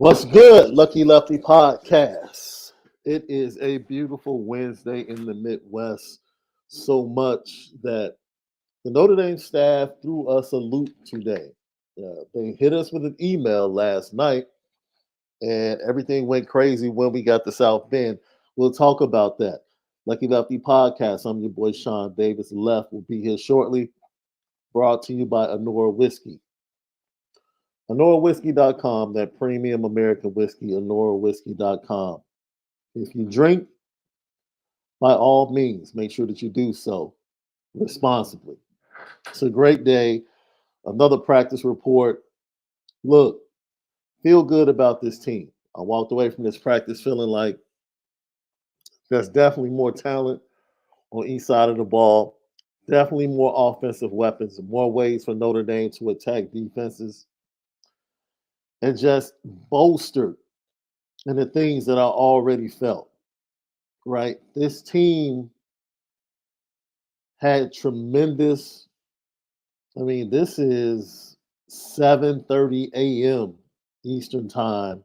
What's good, Lucky Lefty Podcast? It is a beautiful Wednesday in the Midwest. So much that the Notre Dame staff threw us a loop today. They hit us with an email last night, and everything went crazy when we got to South Bend. We'll talk about that. Lucky Lefty Podcast. I'm your boy Shaun Davis. Left will be here shortly. Brought to you by Onora Whiskey. OnoraWhiskey.com, that premium American whiskey, OnoraWhiskey.com. If you drink, by all means, make sure that you do so responsibly. It's a great day. Another practice report. Look, feel good about this team. I walked away from this practice feeling like there's definitely more talent on each side of the ball, definitely more offensive weapons, more ways for Notre Dame to attack defenses, and just bolstered in the things that I already felt, right? This team had tremendous, this is 7:30 a.m. Eastern time,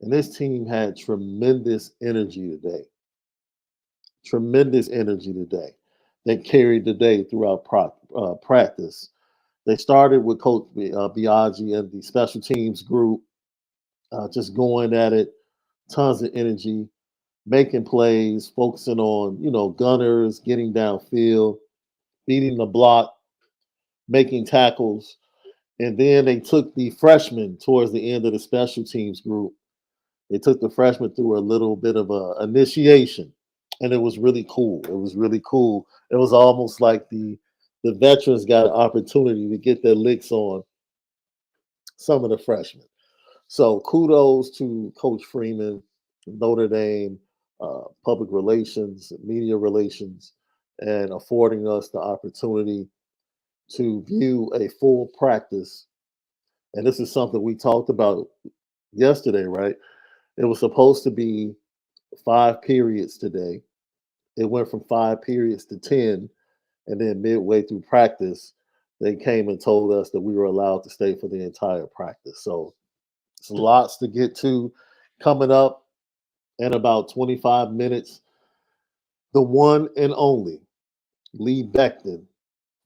and this team had tremendous energy today. Tremendous energy today that carried the day throughout practice. They started with Coach Biaggi and the special teams group, just going at it, tons of energy, making plays, focusing on, gunners, getting downfield, beating the block, making tackles. And then they took the freshmen towards the end of the special teams group. They took the freshmen through a little bit of a initiation, and it was really cool. It was really cool. It was almost like the veterans got an opportunity to get their licks on some of the freshmen. So kudos to Coach Freeman, Notre Dame, public relations, media relations, and affording us the opportunity to view a full practice. And this is something we talked about yesterday, right? It was supposed to be 5 periods today. It went from 5 periods to 10. And then midway through practice, they came and told us that we were allowed to stay for the entire practice. So it's lots to get to coming up in about 25 minutes. The one and only Lee Becton,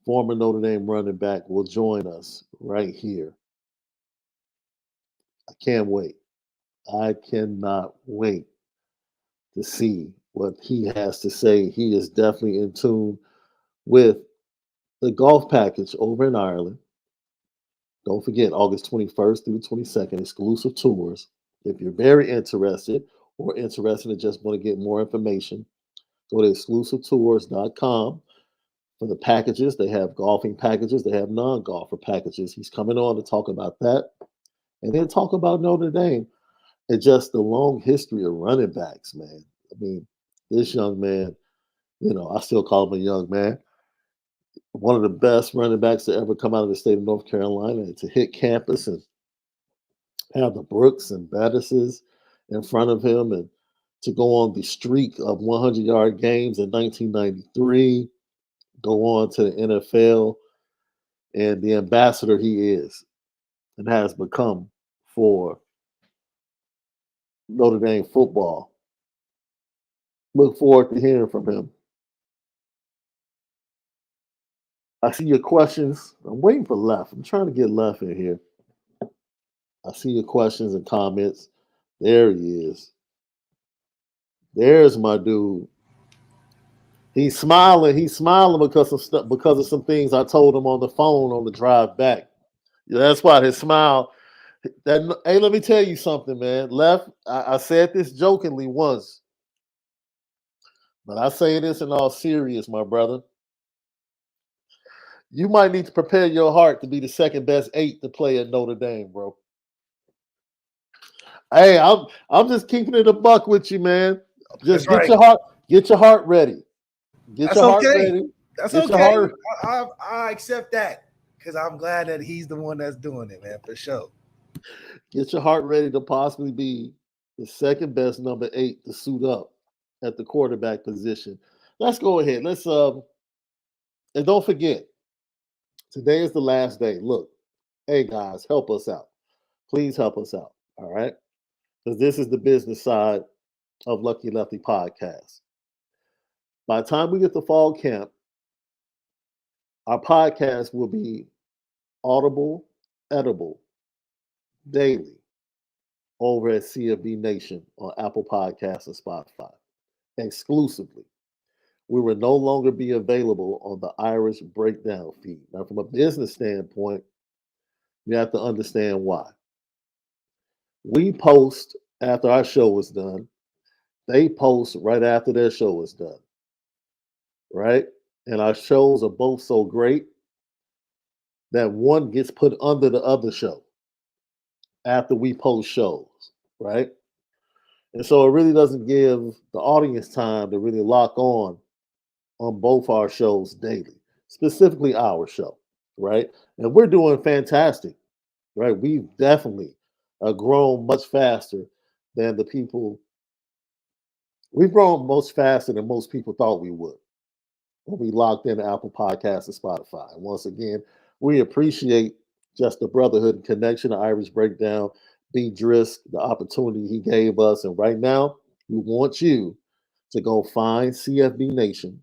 former Notre Dame running back, will join us right here. I can't wait. I cannot wait to see what he has to say. He is definitely in tune with the golf package over in Ireland. Don't forget, August 21st through the 22nd, exclusive tours. If you're very interested or interested and just want to get more information, go to exclusivetours.com for the packages. They have golfing packages. They have non-golfer packages. He's coming on to talk about that. And then talk about Notre Dame and just the long history of running backs, man. This young man, I still call him a young man. One of the best running backs to ever come out of the state of North Carolina, and to hit campus and have the Brooks and Bettises in front of him, and to go on the streak of 100-yard games in 1993, go on to the NFL, and the ambassador he is and has become for Notre Dame football. Look forward to hearing from him. I see your questions. I'm waiting for Left. I'm trying to get Left in here. I see your questions and comments. There he is. There's my dude. He's smiling. He's smiling because of some things I told him on the phone on the drive back. Yeah, that's why his smile. Hey, let me tell you something, man. Left. I said this jokingly once, but I say this in all serious, my brother. You might need to prepare your heart to be the second best 8 to play at Notre Dame, bro. Hey, I'm just keeping it a buck with you, man. Just get your heart ready. Get your heart ready. That's okay. I accept that because I'm glad that he's the one that's doing it, man, for sure. Get your heart ready to possibly be the second best number 8 to suit up at the quarterback position. Let's go ahead. And don't forget, today is the last day. Look, hey guys, help us out. Please help us out. All right. because this is the business side of Lucky Lefty Podcast. By the time we get to fall camp, our podcast will be audible, edible, daily over at CFB Nation on Apple Podcasts and Spotify exclusively. We will no longer be available on the Irish Breakdown feed. Now, from a business standpoint, you have to understand why. We post after our show is done. They post right after their show is done. Right? And our shows are both so great that one gets put under the other show after we post shows. Right? And so it really doesn't give the audience time to really lock on both our shows daily, specifically our show. Right? And we're doing fantastic. Right? We've definitely grown much faster than the people. We've grown much faster than most people thought we would when we locked in Apple Podcasts and Spotify. And once again, we appreciate just the brotherhood and connection, the Irish Breakdown, B. Drisk, the opportunity he gave us. And right now, we want you to go find CFB Nation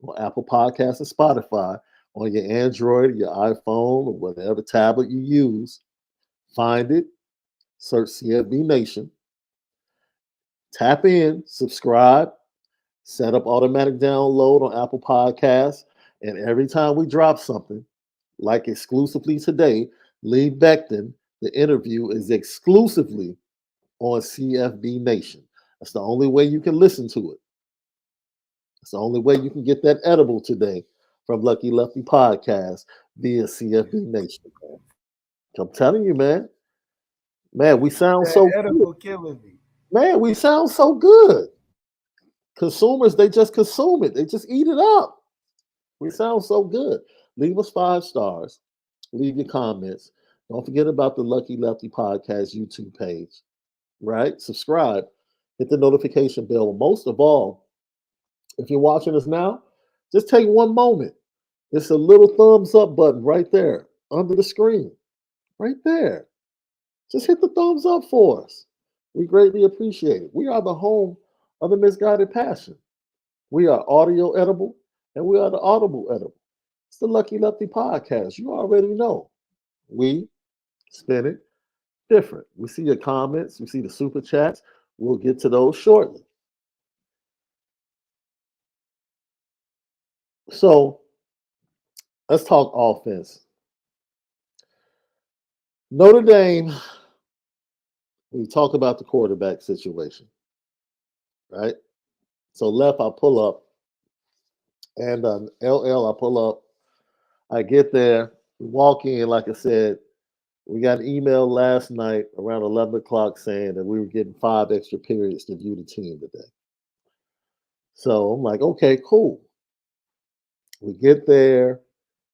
on Apple Podcasts and Spotify on your Android, your iPhone, or whatever tablet you use. Find it, search CFB Nation, tap in, subscribe, set up automatic download on Apple Podcasts. And every time we drop something, like exclusively today, Lee Becton, the interview is exclusively on CFB Nation. That's the only way you can listen to it. It's the only way you can get that edible today from Lucky Lefty Podcast via CFB Nation. I'm telling you, man. Man, we sound That so edible good. killing me. Man, we sound so good. Consumers, they just consume it. They just eat it up. We sound so good. Leave us 5 stars. Leave your comments. Don't forget about the Lucky Lefty Podcast YouTube page, right? Subscribe. Hit the notification bell. Most of all, if you're watching us now, just take one moment. It's a little thumbs up button right there under the screen, right there. Just hit the thumbs up for us. We greatly appreciate it. We are the home of the misguided passion. We are audio edible and we are the audible edible. It's the Lucky Lefty Podcast. You already know. We spin it different. We see your comments, we see the super chats. We'll get to those shortly. So let's talk offense. Notre Dame, we talk about the quarterback situation, right? So left, I pull up, and LL, I pull up. I get there, we walk in, like I said, we got an email last night around 11 o'clock saying that we were getting 5 extra periods to view the team today. So I'm like, okay, cool. We get there,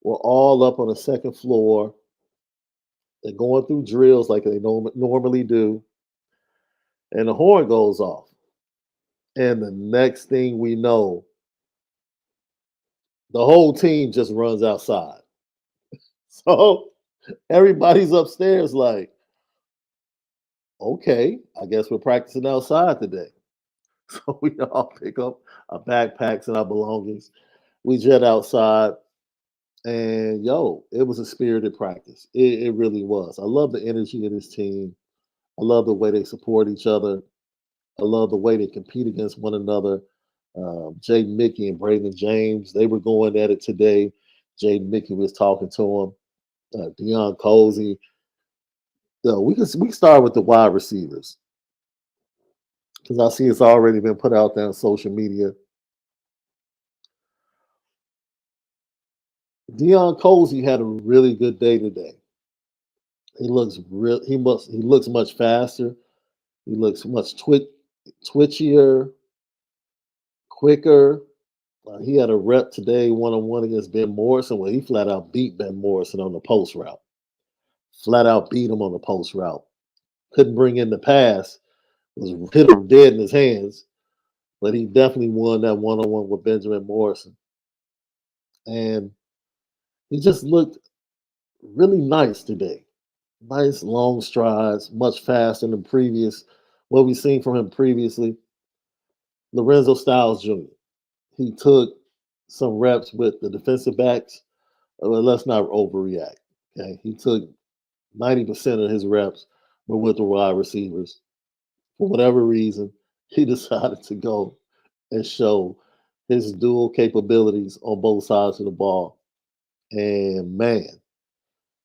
we're all up on the second floor. They're going through drills like they normally do. And the horn goes off. And the next thing we know, the whole team just runs outside. So everybody's upstairs like, okay, I guess we're practicing outside today. So we all pick up our backpacks and our belongings. We jet outside. And it was a spirited practice. It really was. I love the energy of this team. I love the way they support each other. I love the way they compete against one another. Jay Mickey and Braden James, they were going at it today. Jay Mickey was talking to him. Deion Cozy. We can start with the wide receivers because I see it's already been put out there on social media. Deion Cozy had a really good day today. He looks real. He looks much faster. He looks much twitchier, quicker. He had a rep today, one-on-one against Ben Morrison, where he flat out beat Ben Morrison on the post route. Flat out beat him on the post route. Couldn't bring in the pass. Was hit him dead in his hands, but he definitely won that one-on-one with Benjamin Morrison. And he just looked really nice today. Nice long strides, much faster than what we've seen from him previously. Lorenzo Styles Jr. He took some reps with the defensive backs. Let's not overreact. Okay, he took 90% of his reps were with the wide receivers. For whatever reason, he decided to go and show his dual capabilities on both sides of the ball. And man,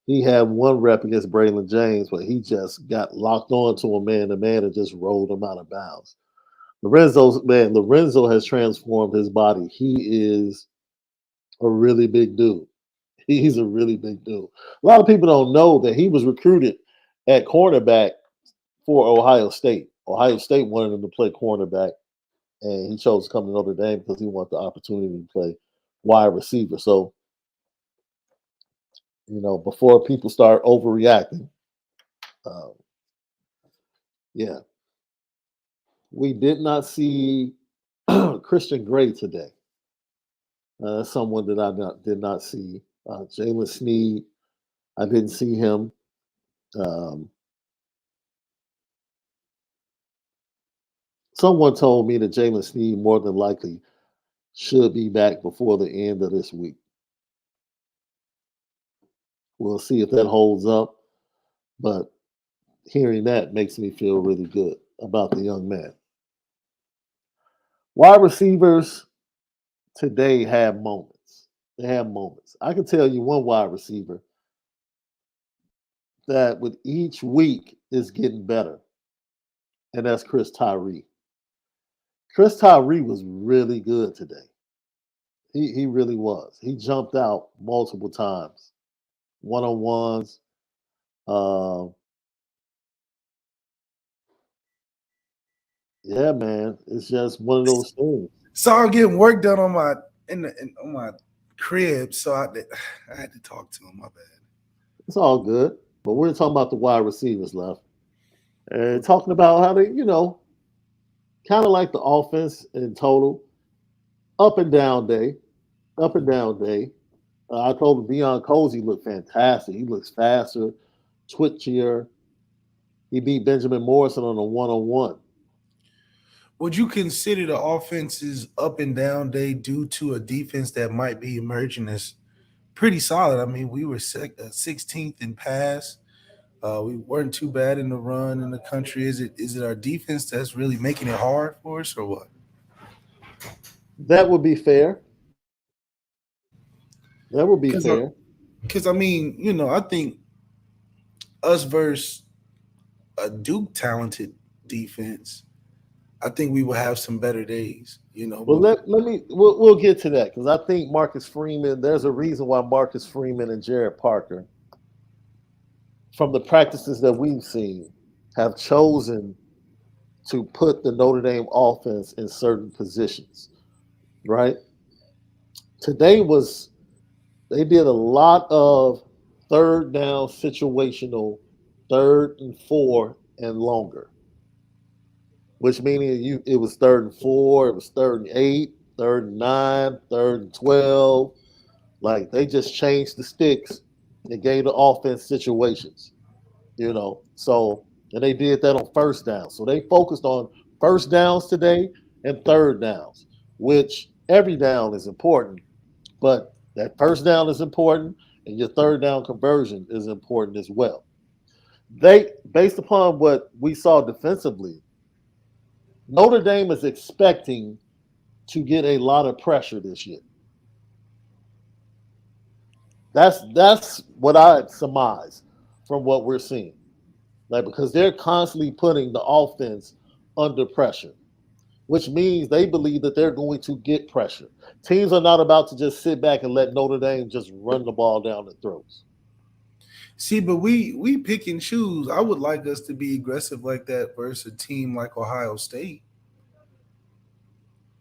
he had one rep against Braylon James, but he just got locked on to a man to man and just rolled him out of bounds. Lorenzo has transformed his body. He is a really big dude. He's a really big dude. A lot of people don't know that he was recruited at cornerback for Ohio State. Ohio State wanted him to play cornerback, and he chose to come to Notre Dame because he wanted the opportunity to play wide receiver. So, before people start overreacting, um, yeah, we did not see Christian Gray today. That's someone that did not see. Jalen Sneed, I didn't see him. Um, Someone told me that Jalen Sneed more than likely should be back before the end of this week. We'll see if that holds up, but hearing that makes me feel really good about the young man. Wide receivers today have moments. They have moments. I can tell you one wide receiver that with each week is getting better, and that's Chris Tyree. Chris Tyree was really good today. He really was. He jumped out multiple times, one on ones. Uh, yeah, man, it's just one of those things. Saw him getting work done on on my crib, so I had to talk to him. My bad. It's all good. But we're talking about the wide receivers left, and talking about how they, kind of like the offense in total, up and down day, up and down day. I told him Deion Cozy looked fantastic. He looks faster, twitchier. He beat Benjamin Morrison on a one-on-one. Would you consider the offense's up and down day due to a defense that might be emerging as pretty solid? I mean, we were 16th in pass. We weren't too bad in the run in the country. Is it our defense that's really making it hard for us, or what? That would be fair. That would be Because fair. I mean, I think us versus a Duke talented defense, I think we will have some better days. Well, But we'll get to that because I think Marcus Freeman. There's a reason why Marcus Freeman and Jared Parker, from the practices that we've seen, have chosen to put the Notre Dame offense in certain positions. Right? Today was they did a lot of third down situational, third and four and longer, which meaning it was third and four, it was third and eight, third and nine, third and 12. Like they just changed the sticks and gave the offense situations. So and they did that on first down. So they focused on first downs today and third downs, which every down is important, but that first down is important and your third down conversion is important as well. They based upon what we saw defensively, Notre Dame is expecting to get a lot of pressure this year. That's what I surmise from what we're seeing. Like because they're constantly putting the offense under pressure, which means they believe that they're going to get pressure. Teams are not about to just sit back and let Notre Dame just run the ball down their throats. see, but we pick and choose. I would like us to be aggressive like that versus a team like Ohio State.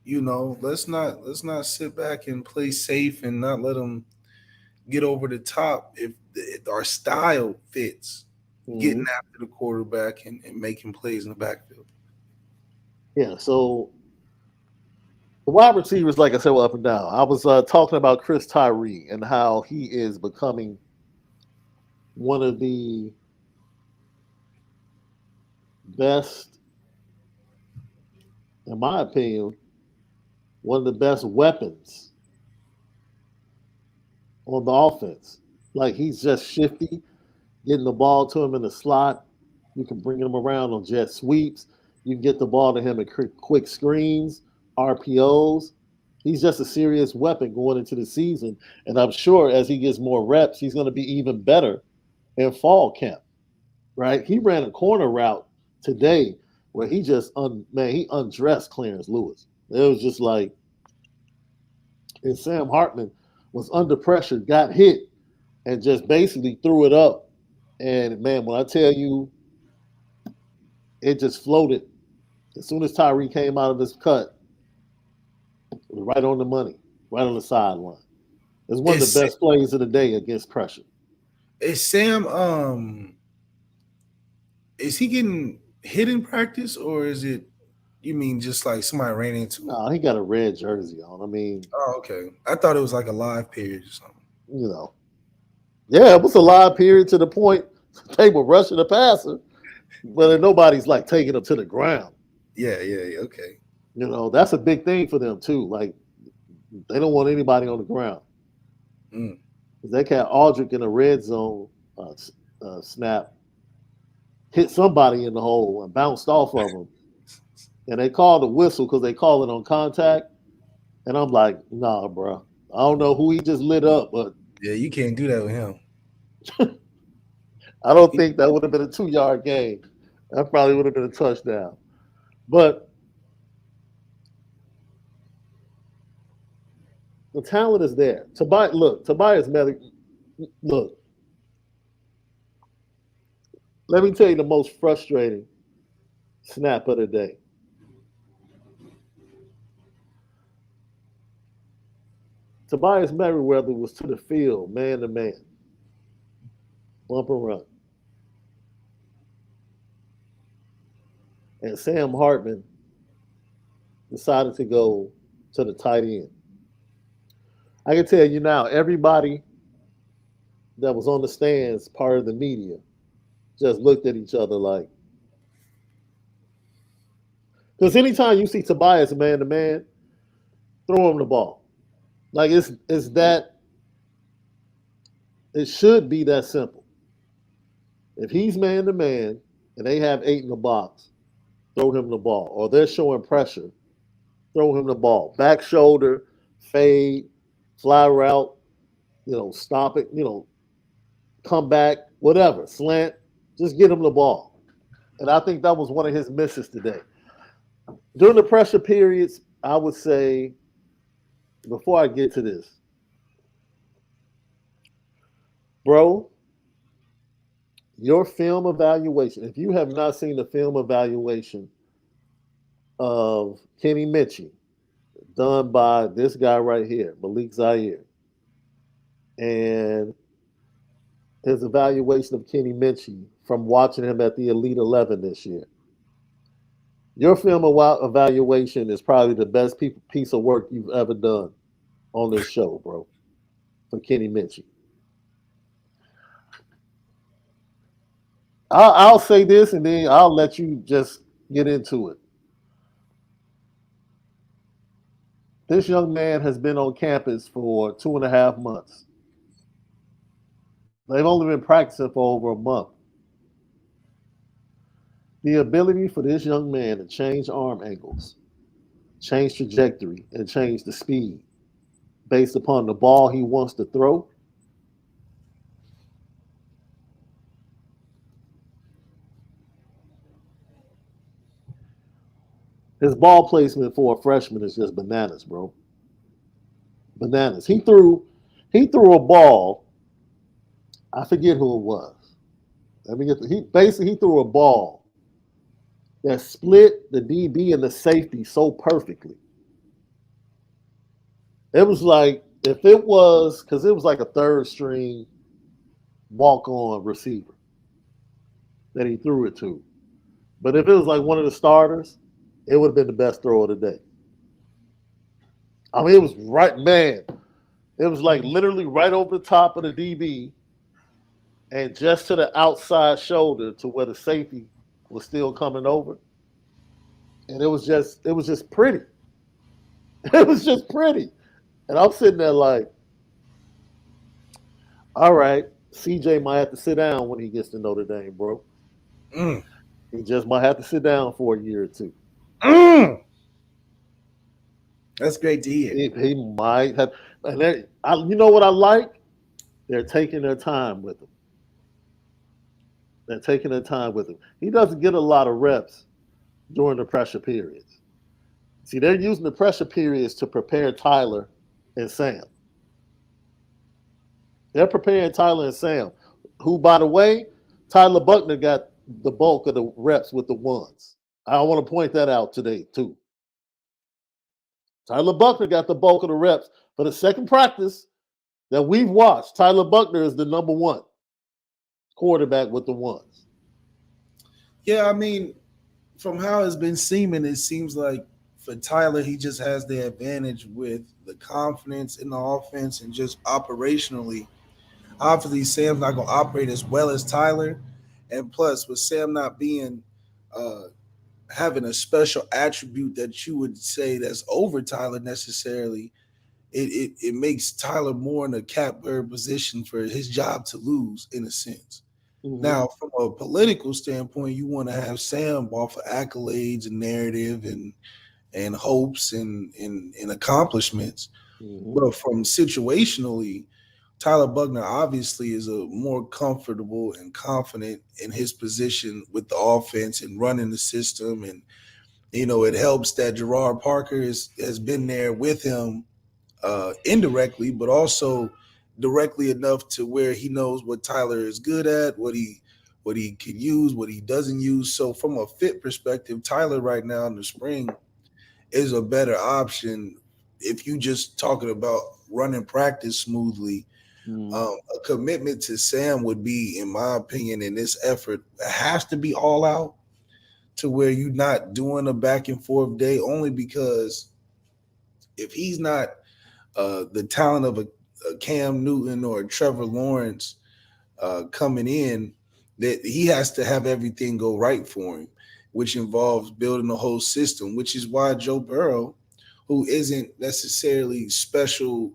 Let's not sit back and play safe and not let them get over the top if our style fits getting Mhm. after the quarterback and making plays in the backfield. Yeah, so the wide receivers, like I said, were up and down. I was talking about Chris Tyree and how he is becoming one of the best in my opinion, one of the best weapons on the offense. Like he's just shifty, getting the ball to him in the slot. You can bring him around on jet sweeps. You can get the ball to him in quick screens, RPOs. He's just a serious weapon going into the season. And I'm sure as he gets more reps, he's going to be even better in fall camp, right? He ran a corner route today where he just, he undressed Clarence Lewis. It was just like, and Sam Hartman was under pressure, got hit, and just basically threw it up. And man, when I tell you, it just floated. As soon as Tyree came out of his cut, it was right on the money, right on the sideline. It's one of the Is best plays of the day against pressure. is Sam is he getting hit in practice, or is it, you mean just like somebody ran into him? No, he got a red jersey on. I mean, Oh, okay. I thought it was like a live period or something. you know, yeah, it was a live period to the point they were rushing the passer, but nobody's like taking him to the ground. Yeah, okay. That's a big thing for them too. Like they don't want anybody on the ground. Mm. They cat Aldrich in a red zone snap hit somebody in the hole and bounced off of them, and they called the whistle because they call it on contact. And I'm like, nah, bro. I don't know who he just lit up, but Yeah, you can't do that with him. I don't think that would have been a 2 yard gain. That probably would have been a touchdown. But the talent is there. Tobias Malik, look, let me tell you the most frustrating snap of the day. Tobias Merriweather was to the field, man to man, bump and run. And Sam Hartman decided to go to the tight end. I can tell you now, everybody that was on the stands, part of the media, just looked at each other like, because anytime you see Tobias man to man, throw him the ball. Like it's that it should be that simple. If he's man to man and they have 8 in the box, throw him the ball. Or they're showing pressure, throw him the ball. Back shoulder, fade, fly route, stop it, come back, whatever, slant, just get him the ball. And I think that was one of his misses today. During the pressure periods, I would say, before I get to this, bro, your film evaluation, if you have not seen the film evaluation of Kenny Minchie, done by this guy right here, Malik Zaire, and his evaluation of Kenny Minchie from watching him at the Elite 11 this year, your film evaluation is probably the best piece of work you've ever done on this show, bro, for Kenny Minchie. I'll say this and then I'll let you just get into it. This young man has been on campus for 2.5 months. They've only been practicing for over a month. The ability for this young man to change arm angles, change trajectory, and change the speed based upon the ball he wants to throw. His ball placement for a freshman is just bananas, bro. Bananas. He threw a ball. I forget who it was. Let me get he threw a ball that split the DB and the safety so perfectly. It was like if it was because it was like a third string walk on receiver that he threw it to. But if it was like one of the starters, it would have been the best throw of the day. I mean, it was right, man. It was like literally right over the top of the DB and just to the outside shoulder to where the safety was still coming over. and it was just pretty. It was just pretty. And I'm sitting there like, all right, CJ might have to sit down when he gets to Notre Dame, bro. Mm, He just might have to sit down for a year or two. mm. That's great to hear. He might have, and you know what I like? They're taking their time with him. They're taking their time with him. He doesn't get a lot of reps during the pressure periods. See, they're using the pressure periods to prepare Tyler and Sam. They're preparing Tyler and Sam, who, by the way, Tyler Buckner got the bulk of the reps with the ones. I want to point that out today, too. Tyler Buckner got the bulk of the reps. For the second practice that we've watched, Tyler Buckner is the number one quarterback with the ones. Yeah, I mean, from how it's been seeming, it seems like for Tyler, he just has the advantage with the confidence in the offense and just operationally. Obviously, Sam's not going to operate as well as Tyler, and plus, with Sam not being uh, having a special attribute that you would say that's over Tyler necessarily, it makes Tyler more in a catbird position for his job to lose in a sense. Mm-hmm. Now, from a political standpoint, you want to have Sam off of accolades and narrative and hopes and accomplishments. Mm-hmm. But from situationally, Tyler Buckner obviously is a more comfortable and confident in his position with the offense and running the system. And, it helps that Gerard Parker has been there with him indirectly, but also directly enough to where he knows what Tyler is good at, what he can use, what he doesn't use. So from a fit perspective, Tyler right now in the spring is a better option if you just talking about running practice smoothly. Mm-hmm. A commitment to Sam would be, in my opinion, in this effort, it has to be all out to where you're not doing a back and forth day only because if he's not the talent of a Cam Newton or a Trevor Lawrence coming in, that he has to have everything go right for him, which involves building the whole system, which is why Joe Burrow, who isn't necessarily special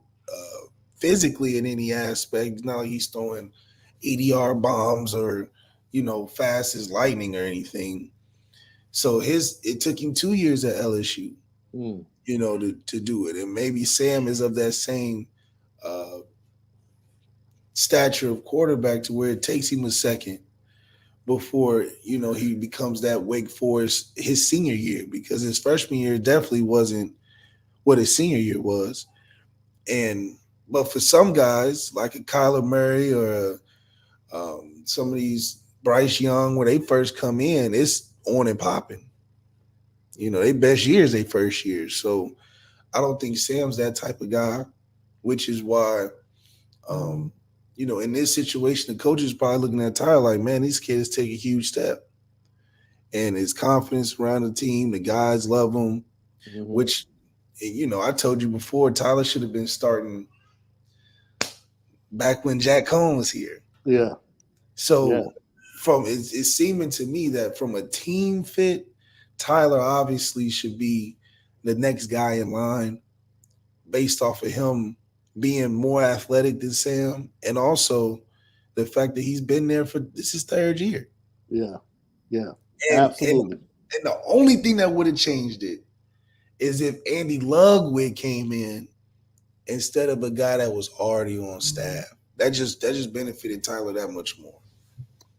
physically in any aspect, not like he's throwing EDR bombs or, fast as lightning or anything. So it took him 2 years at LSU, Mm-hmm. to do it. And maybe Sam is of that same uh, stature of quarterback to where it takes him a second before he becomes that Wake Forest his senior year, because his freshman year definitely wasn't what his senior year was. And but for some guys like a Kyler Murray or some of these Bryce Young, where they first come in, it's on and popping. They best years they first year. So I don't think Sam's that type of guy, which is why in this situation, the coach is probably looking at Tyler like, man, these kids take a huge step. And his confidence around the team, the guys love him, Mm-hmm. which, I told you before, Tyler should have been starting back when Jack Cohn was here. Yeah. Yeah. So it's seeming to me that from a team fit, Tyler obviously should be the next guy in line based off of him being more athletic than Sam, and also the fact that he's been there for this is third year. Yeah. Yeah. And Absolutely. the only thing that would have changed it is if Andy Ludwig came in instead of a guy that was already on staff. That just benefited Tyler that much more.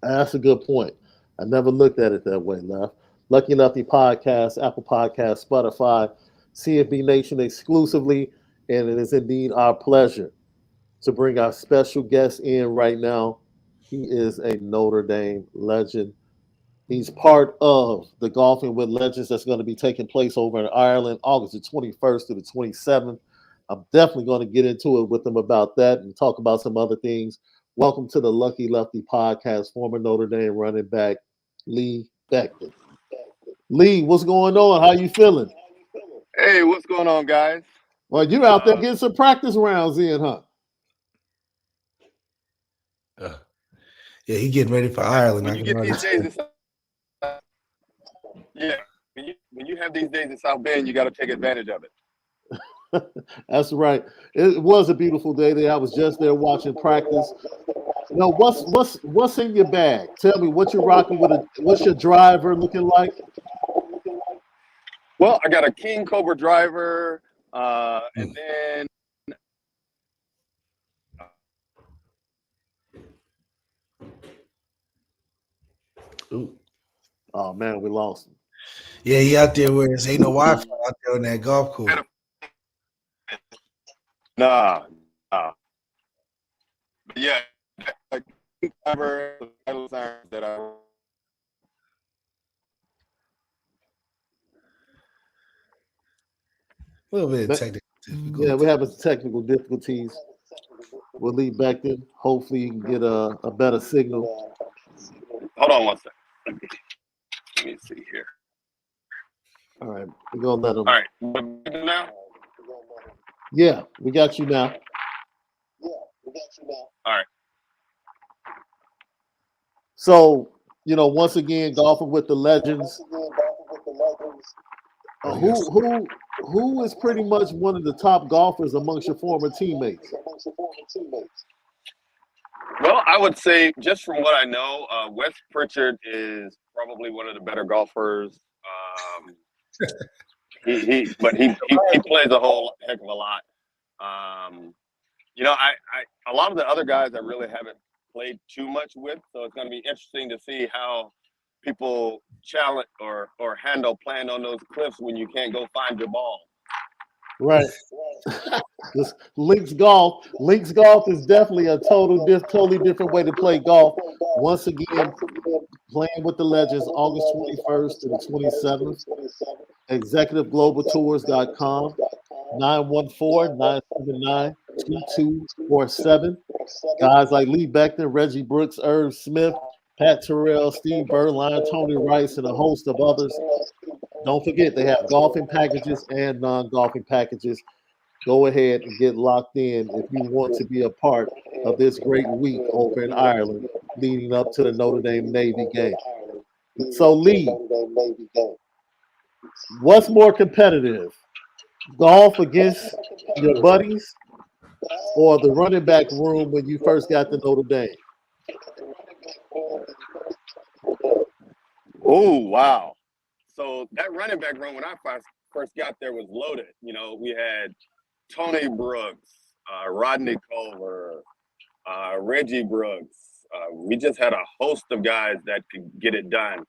That's a good point. I never looked at it that way, Left. Lucky Lefty Podcast, Apple Podcast, Spotify, CFB Nation exclusively. And it is indeed our pleasure to bring our special guest in right now. He is a Notre Dame legend. He's part of the Golfing with Legends that's going to be taking place over in Ireland, August the 21st to the 27th. I'm definitely going to get into it with him about that and talk about some other things. Welcome to the Lucky Lefty Podcast, former Notre Dame running back Lee Becton. Lee, what's going on? How you feeling? Hey, what's going on, guys? Well, you out there getting some practice rounds in, huh? Uh, yeah, he getting ready for Ireland. When I you can get these days, understand. it's yeah. when you have these days in South Bend, you got to take advantage of it. That's right. It was a beautiful day there. I was just there watching practice. No, what's in your bag? Tell me what you're rocking with. What's your driver looking like? Well, I got a King Cobra driver, and then Ooh. Oh man, we lost him. Yeah, he out there where there's ain't no Wi-Fi out there on that golf course. nah. But yeah, a King driver that I. A little bit of technical difficulty. Yeah, we're having technical difficulties with Lee Becton. Hopefully, you can get a better signal. Hold on one second. Let me see here. All right, we're gonna let him. All right, we're now. Yeah, we got you now. All right. So, once again, golfing with the legends. Who is pretty much one of the top golfers amongst your former teammates? Well, I would say just from what I know, Wes Pritchard is probably one of the better golfers. He plays a whole heck of a lot. A lot of the other guys I really haven't played too much with, so it's going to be interesting to see how people challenge or handle playing on those cliffs when you can't go find your ball. Right. This Links golf is definitely a totally different way to play golf. Once again, playing with the legends August 21st to the 27th. ExecutiveGlobalTours.com, 914-979-2247. Guys like Lee Becton, Reggie Brooks, Irv Smith, Pat Terrell, Steve Berline, Tony Rice, and a host of others. Don't forget, they have golfing packages and non-golfing packages. Go ahead and get locked in if you want to be a part of this great week over in Ireland leading up to the Notre Dame Navy game. So, Lee, what's more competitive, golf against your buddies or the running back room when you first got to Notre Dame? Oh, wow. So that running back room when I first got there was loaded. We had Tony Brooks, Rodney Culver, Reggie Brooks. We just had a host of guys that could get it done.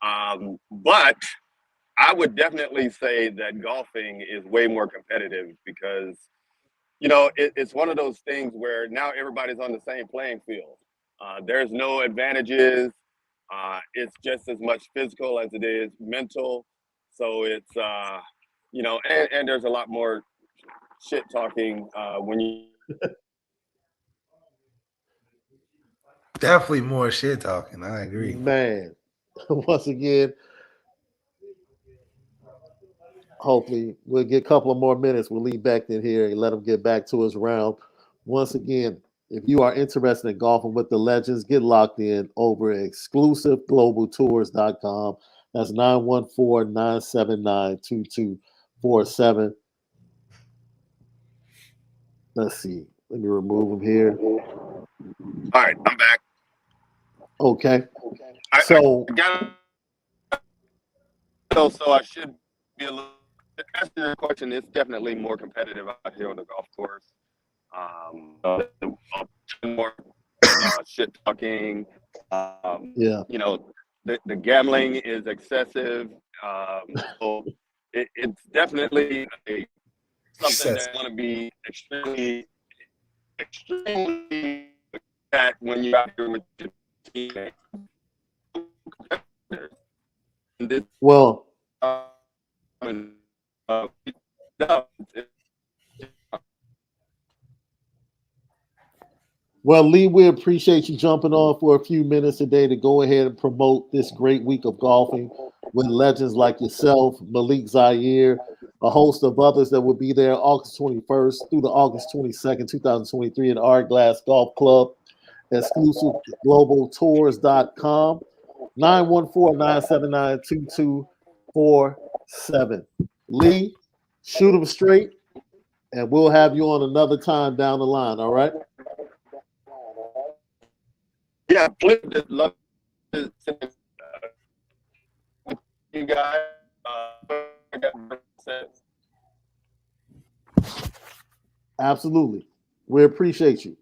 But I would definitely say that golfing is way more competitive because, it's one of those things where now everybody's on the same playing field. There's no advantages. It's just as much physical as it is mental. So it's, and there's a lot more shit talking when you. Definitely more shit talking. I agree. Man, once again, hopefully we'll get a couple of more minutes. We'll leave back in here and let him get back to his round. Once again, if you are interested in golfing with the legends, get locked in over at ExclusiveGlobalTours.com. That's 914-979-2247. Let's see. Let me remove him here. All right, I'm back. Okay. So I should be a little. To answer your question, it's definitely more competitive out here on the golf course. More shit talking. Yeah. The gambling is excessive. So it's definitely something that I want to be extremely at when you're out here with your teammates. Well, Lee, we appreciate you jumping on for a few minutes today to go ahead and promote this great week of golfing with legends like yourself, Malik, Zaire, a host of others that will be there August 21st through the August 22nd, 2023 at Art Glass Golf Club. ExclusiveGlobalTours.com, 914-979-2247. 7. Lee, shoot them straight, and we'll have you on another time down the line. All right. Yeah, please just love to you guys. Absolutely. We appreciate you.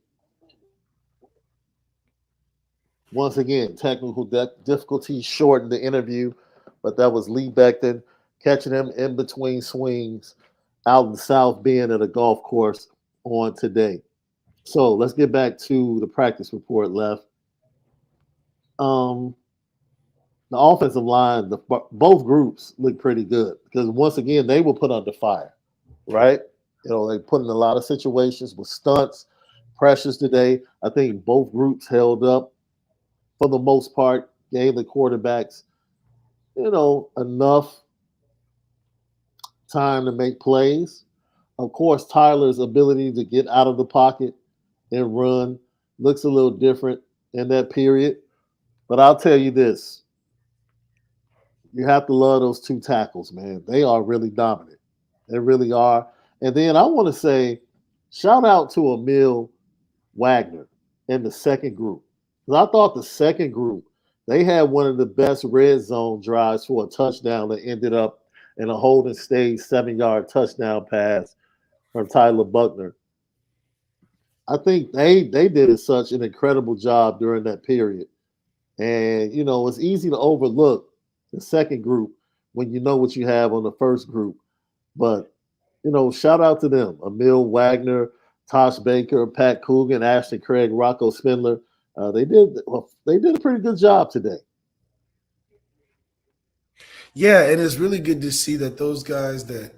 Once again, technical difficulties shortened the interview, but that was Lee Becton catching him in between swings out in South Bend at a golf course on today. So let's get back to the practice report left. Um, the offensive line, both groups look pretty good because once again they were put under fire, right? They put in a lot of situations with stunts, pressures today. I think both groups held up for the most part, gave the quarterbacks, enough time to make plays. Of course, Tyler's ability to get out of the pocket and run looks a little different in that period. But I'll tell you this. You have to love those two tackles, man. They are really dominant. They really are. And then I want to say, shout out to Emil Wagner in the second group. Because I thought the second group, they had one of the best red zone drives for a touchdown that ended up in a holding stage 7-yard touchdown pass from Tyler Buckner. I think they did such an incredible job during that period. And, it's easy to overlook the second group when you know what you have on the first group. But, shout out to them. Emil Wagner, Tosh Baker, Pat Coogan, Ashton Craig, Rocco Spindler. They did a pretty good job today. Yeah, and it's really good to see that those guys that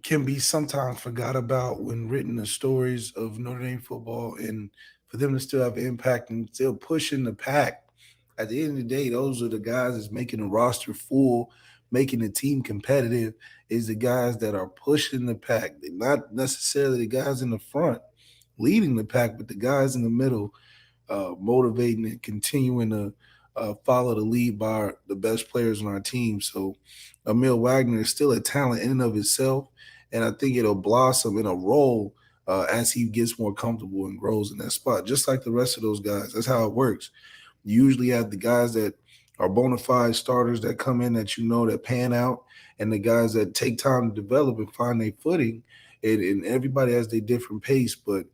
can be sometimes forgot about when written the stories of Notre Dame football, and for them to still have impact and still pushing the pack. At the end of the day, those are the guys that's making the roster full, making the team competitive, is the guys that are pushing the pack. They're not necessarily the guys in the front leading the pack, but the guys in the middle motivating and continuing to follow the lead by the best players on our team. So Emil Wagner is still a talent in and of itself, and I think it'll blossom in a role as he gets more comfortable and grows in that spot, just like the rest of those guys. That's how it works. You usually have the guys that are bona fide starters that come in that pan out, and the guys that take time to develop and find their footing, and everybody has their different pace. But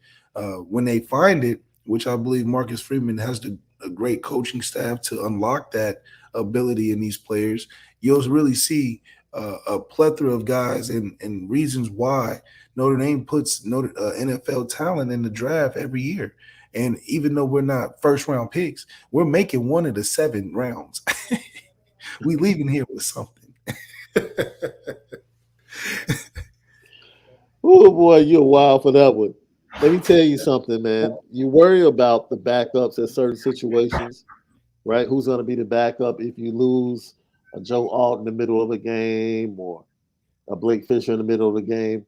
when they find it, which I believe Marcus Freeman has a great coaching staff to unlock that ability in these players, you'll really see a plethora of guys and reasons why Notre Dame puts NFL talent in the draft every year. And even though we're not first-round picks, we're making one of the 7 rounds. We leaving here with something. Oh, boy, you're wild for that one. Let me tell you something, man. You worry about the backups in certain situations, right? Who's going to be the backup if you lose a Joe Alt in the middle of a game or a Blake Fisher in the middle of the game?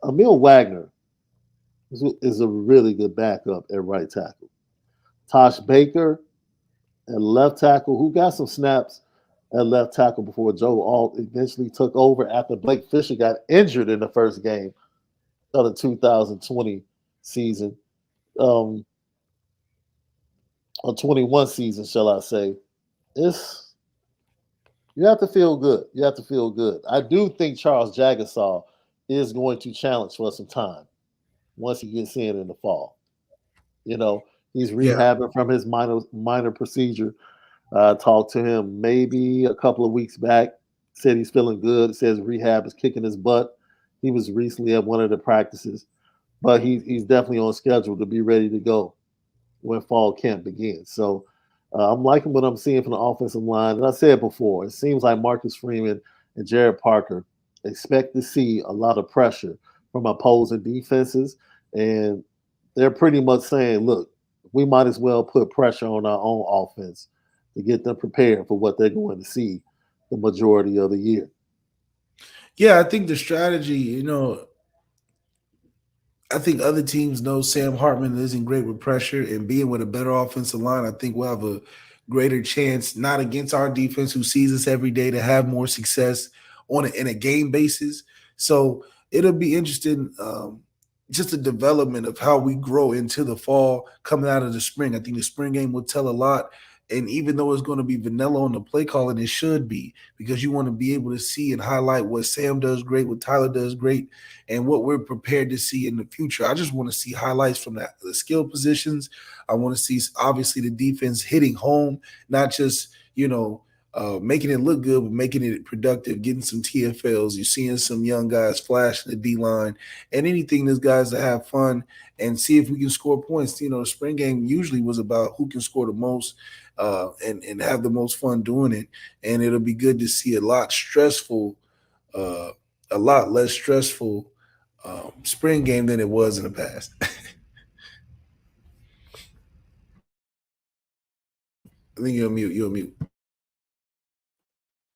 Emil Wagner is a really good backup at right tackle. Tosh Baker at left tackle, who got some snaps at left tackle before Joe Alt eventually took over after Blake Fisher got injured in the first game of the 2020 season, or 21 season, shall I say. You have to feel good. You have to feel good. I do think Charles Jagasaw is going to challenge for some time once he gets in the fall. He's Yeah. rehabbing from his minor procedure. Talked to him maybe a couple of weeks back. Said he's feeling good. Says rehab is kicking his butt. He was recently at one of the practices, but he's definitely on schedule to be ready to go when fall camp begins. So I'm liking what I'm seeing from the offensive line. And I said before, it seems like Marcus Freeman and Jared Parker expect to see a lot of pressure from opposing defenses, and they're pretty much saying, look, we might as well put pressure on our own offense to get them prepared for what they're going to see the majority of the year. Yeah, I think the strategy, I think other teams know Sam Hartman isn't great with pressure, and being with a better offensive line, I think we'll have a greater chance, not against our defense who sees us every day, to have more success in a game basis. So it'll be interesting. Just the development of how we grow into the fall coming out of the spring. I think the spring game will tell a lot. And even though it's going to be vanilla on the play calling, it should be, because you want to be able to see and highlight what Sam does great, what Tyler does great, and what we're prepared to see in the future. I just want to see highlights from the skill positions. I want to see, obviously, the defense hitting home, not just, making it look good, but making it productive, getting some TFLs. You're seeing some young guys flash in the D line, and anything these guys to have fun and see if we can score points. The spring game usually was about who can score the most and have the most fun doing it. And it'll be good to see a lot less stressful spring game than it was in the past. I think you're on mute. You're on mute.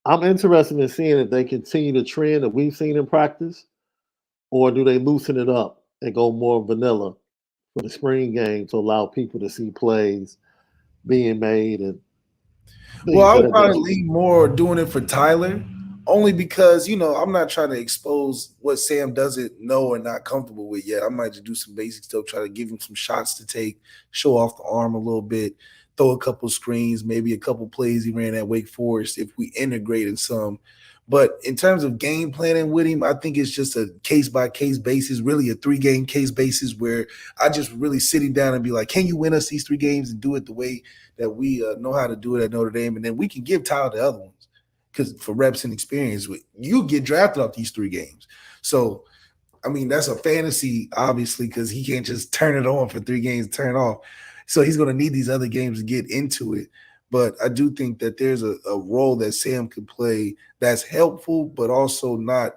I'm interested in seeing if they continue the trend that we've seen in practice, or do they loosen it up and go more vanilla for the spring game to allow people to see plays being made and Well, things I of would that probably nature. lean more doing it for Tyler, only because I'm not trying to expose what Sam doesn't know or not comfortable with yet. I might just do some basic stuff, try to give him some shots to take, show off the arm a little bit, throw a couple screens, maybe a couple plays he ran at Wake Forest if we integrate in some. But in terms of game planning with him, I think it's just a case by case basis, really a 3-game case basis, where I just really sitting down and be like, can you win us these 3 games and do it the way that we know how to do it at Notre Dame? And then we can give Tyler the other ones, because for reps and experience, you get drafted off these 3 games. So, I mean, that's a fantasy, obviously, because he can't just turn it on for 3 games, turn it off. So he's going to need these other games to get into it. But I do think that there's a role that Sam could play that's helpful, but also not.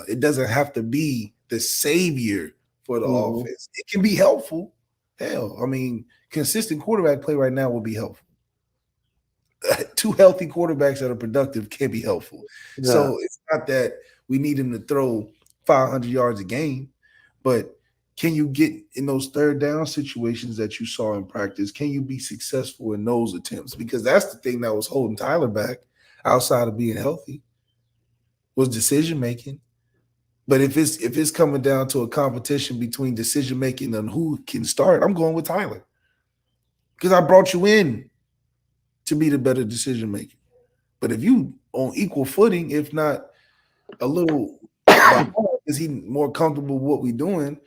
It doesn't have to be the savior for the Mhm. offense. It can be helpful. Hell, I mean, consistent quarterback play right now will be helpful. 2 healthy quarterbacks that are productive can be helpful. Yeah, So it's not that we need him to throw 500 yards a game, but can you get in those third down situations that you saw in practice? Can you be successful in those attempts? Because that's the thing that was holding Tyler back outside of being healthy, was decision making. But if it's coming down to a competition between decision making and who can start, I'm going with Tyler, because I brought you in to be the better decision maker. But if you on equal footing, if not a little behind, is he more comfortable with what we're doing,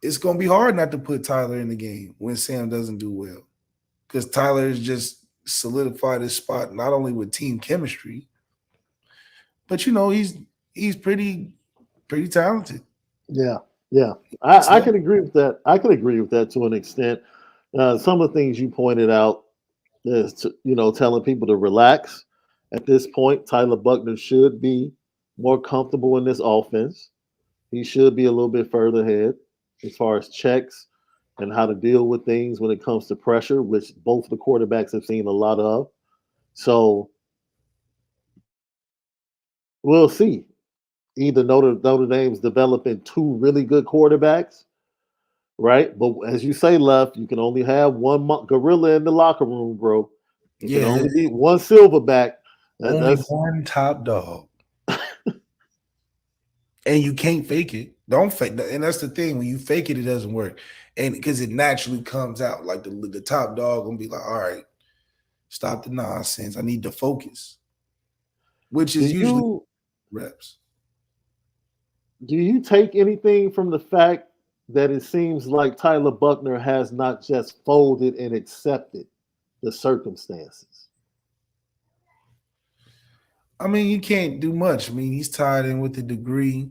it's going to be hard not to put Tyler in the game when Sam doesn't do well, because Tyler has just solidified his spot not only with team chemistry, but he's pretty talented. yeah, yeah. It's I not- can agree with that. I can agree with that to an extent. Some of the things you pointed out is telling people to relax. At this point, Tyler Buckner should be more comfortable in this offense. He should be a little bit further ahead as far as checks and how to deal with things when it comes to pressure, which both the quarterbacks have seen a lot of. So we'll see. Either Notre Dame's developing 2 really good quarterbacks, right? But as you say, Left, you can only have one gorilla in the locker room, bro. It can yeah, only be one silverback. only That's one top dog, and you can't fake it. Don't fake, and that's the thing. When you fake it, it doesn't work, and because it naturally comes out. Like the top dog gonna be like, all right, stop the nonsense. I need to focus, which do is usually you reps. do you take anything from the fact that it seems like Tyler Buckner has not just folded and accepted the circumstances? I mean, you can't do much. I mean, he's tied in with the degree.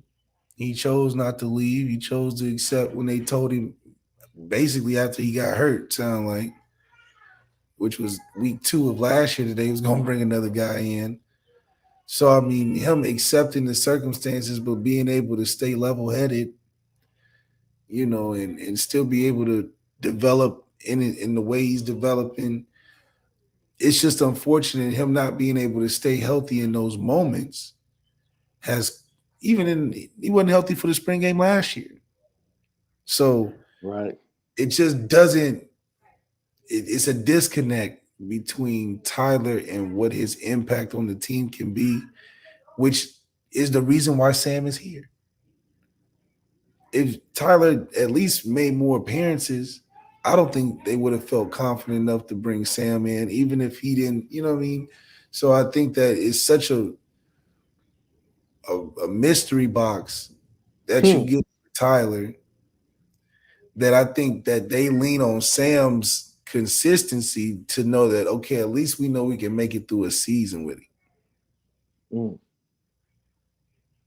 He chose not to leave. He chose to accept when they told him, basically after he got hurt, sound like, which was week 2 of last year, that they was gonna bring another guy in. So I mean, him accepting the circumstances, but being able to stay level headed, and still be able to develop in the way he's developing. It's just unfortunate him not being able to stay healthy in those moments. Has he wasn't healthy for the spring game last year, so Right. it just doesn't. It's a disconnect between Tyler and what his impact on the team can be, which is the reason why Sam is here. If Tyler at least made more appearances, I don't think they would have felt confident enough to bring Sam in, even if he didn't, you know what I mean? So I think that it's such a mystery box that you get Tyler that I think that they lean on Sam's consistency to know that, okay, at least we know we can make it through a season with him.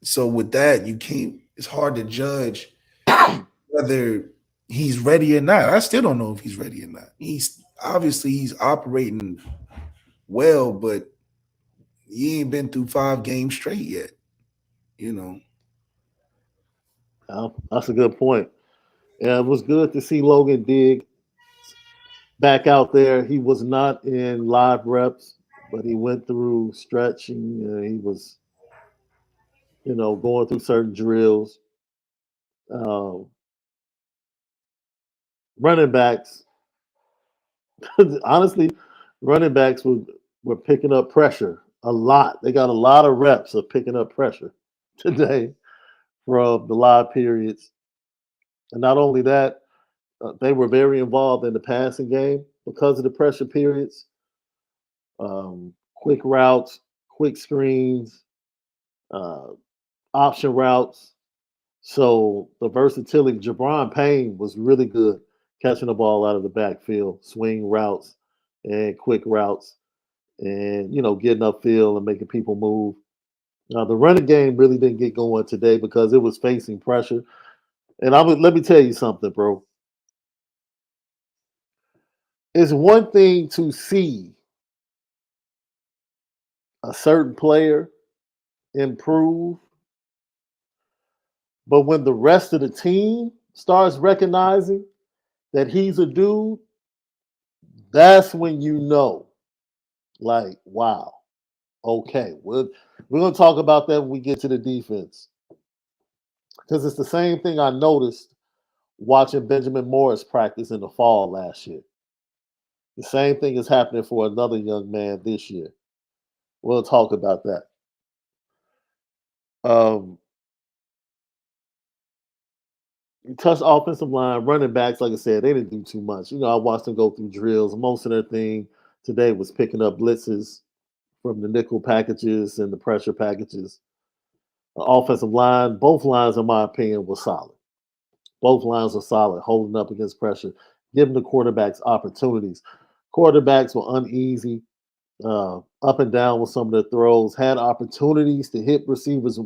So with that, you can't, it's hard to judge whether he's ready or not. I still don't know if he's ready or not. He's operating well, but he ain't been through 5 games straight yet, you know. That's a good point. Yeah, it was good to see Logan Diggs back out there. He was not in live reps, but he went through stretching. He was, going through certain drills. Um, Running backs, honestly, running backs were picking up pressure a lot. They got a lot of reps of picking up pressure today from the live periods. And not only that, they were very involved in the passing game because of the pressure periods. Quick routes, quick screens, uh, option routes. So the versatility, Jabron Payne was really good catching the ball out of the backfield, swing routes and quick routes, and getting upfield and making people move. Now the running game really didn't get going today because it was facing pressure. And let me tell you something, bro. It's one thing to see a certain player improve, but when the rest of the team starts recognizing that he's a dude, that's when you know, like, wow, okay, we're going to talk about that when we get to the defense. Because it's the same thing I noticed watching Benjamin Morris practice in the fall last year. The same thing is happening for another young man this year. We'll talk about that. You touch offensive line, running backs, like I said, they didn't do too much. I watched them go through drills. Most of their thing today was picking up blitzes from the nickel packages and the pressure packages. The offensive line, both lines, in my opinion, were solid. Both lines were solid, holding up against pressure, giving the quarterbacks opportunities. Quarterbacks were uneasy, up and down with some of their throws, had opportunities to hit receivers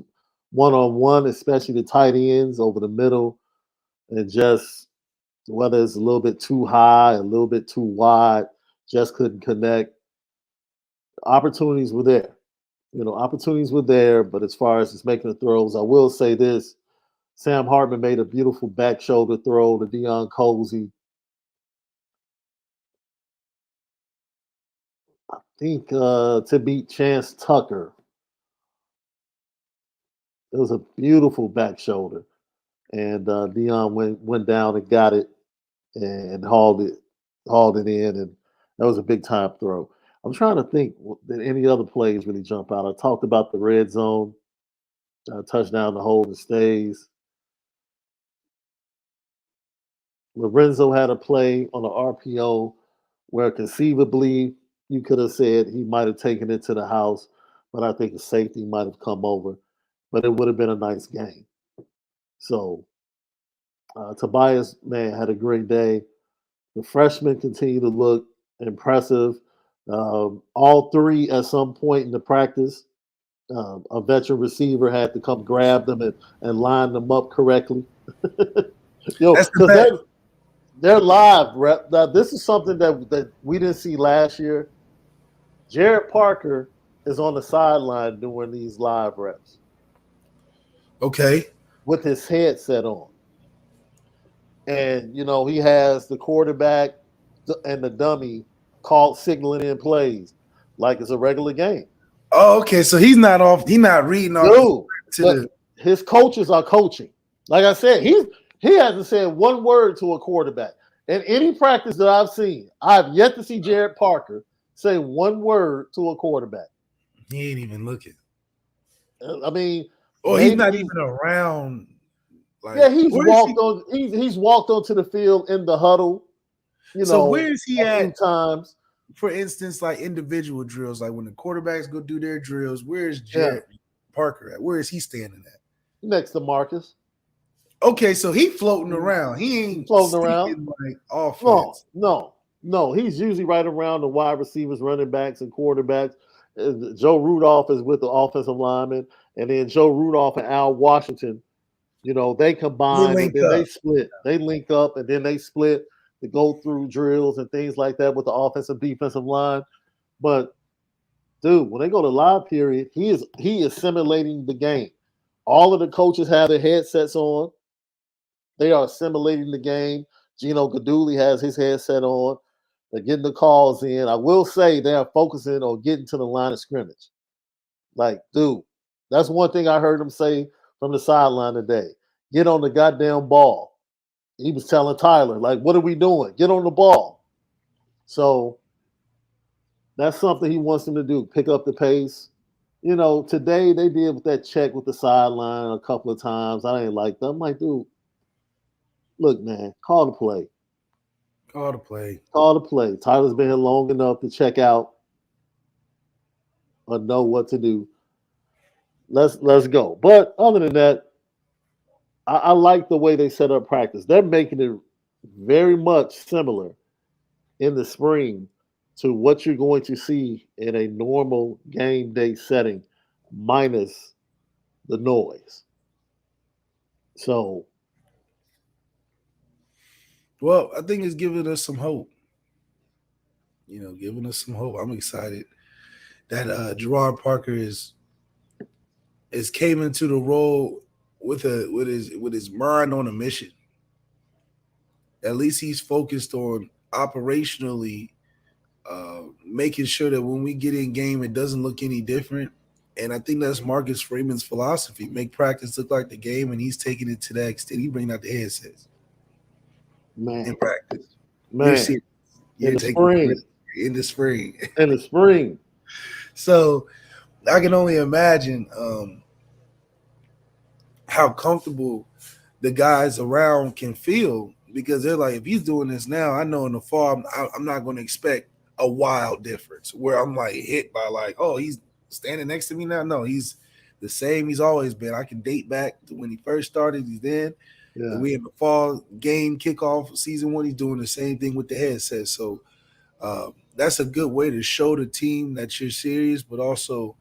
one-on-one, especially the tight ends over the middle, and just whether it's a little bit too high, a little bit too wide, just couldn't connect. Opportunities were there. Opportunities were there, but as far as just making the throws, I will say this. Sam Hartman made a beautiful back shoulder throw to Deion Colsey. I think to beat Chance Tucker. It was a beautiful back shoulder. And Deion went down and got it and hauled it in, and that was a big time throw. I'm trying to think that any other plays really jump out. I talked about the red zone touchdown to hold and stays. Lorenzo had a play on the RPO where conceivably you could have said he might have taken it to the house, but I think a safety might have come over. But it would have been a nice game. So Tobias, man, had a great day. The freshmen continue to look impressive. All three at some point in the practice, a veteran receiver had to come grab them and line them up correctly. Because they're live rep. Now, this is something that we didn't see last year. Jared Parker is on the sideline doing these live reps. Okay. With his headset on. And, he has the quarterback and the dummy called signaling in plays like it's a regular game. Oh, okay. So he's not off. He's not reading off. His coaches are coaching. Like I said, he hasn't said one word to a quarterback. In any practice that I've seen, I've yet to see Jared Parker say one word to a quarterback. He ain't even looking. I mean, Or he's not even around. Like, yeah, he's walked on. He's walked onto the field in the huddle. So where is he a few at? Times, for instance, like individual drills, like when the quarterbacks go do their drills, where is Jared Parker at? Where is he standing at? Next to Marcus. Okay, so he floating around. He ain't floating around like offense. No. He's usually right around the wide receivers, running backs, and quarterbacks. Joe Rudolph is with the offensive lineman, and then Joe Rudolph and Al Washington, they combine and then they split. They link up and then they split to go through drills and things like that with the offensive defensive line. But dude, when they go to live period, he is simulating the game. All of the coaches have their headsets on. They are simulating the game. Gino Gaduli has his headset on. They're getting the calls in. I will say they are focusing on getting to the line of scrimmage. Like, dude, that's one thing I heard him say from the sideline today. Get on the goddamn ball. He was telling Tyler, like, what are we doing? Get on the ball. So that's something he wants him to do, pick up the pace. Today they did with that check with the sideline a couple of times. I didn't like them. I'm like, dude, look, man, call the play. Call the play. Call the play. Tyler's been here long enough to check out or know what to do. Let's go. But other than that, I like the way they set up practice. They're making it very much similar in the spring to what you're going to see in a normal game day setting, minus the noise. So, well, I think it's giving us some hope. Giving us some hope. I'm excited that Gerard Parker is came into the role with his mind on a mission. At least he's focused on operationally making sure that when we get in game, it doesn't look any different. And I think that's Marcus Freeman's philosophy: make practice look like the game, and he's taking it to that extent. He bringing out the headsets, man, in practice, man, in the spring. In the spring. In the spring. So I can only imagine how comfortable the guys around can feel, because they're like, if he's doing this now, I know in the fall I'm not going to expect a wild difference where I'm like hit by like, oh, he's standing next to me now. No, he's the same he's always been. I can date back to when he first started. He's then. Yeah. We in the fall game kickoff season 1. He's doing the same thing with the headset. So that's a good way to show the team that you're serious, but also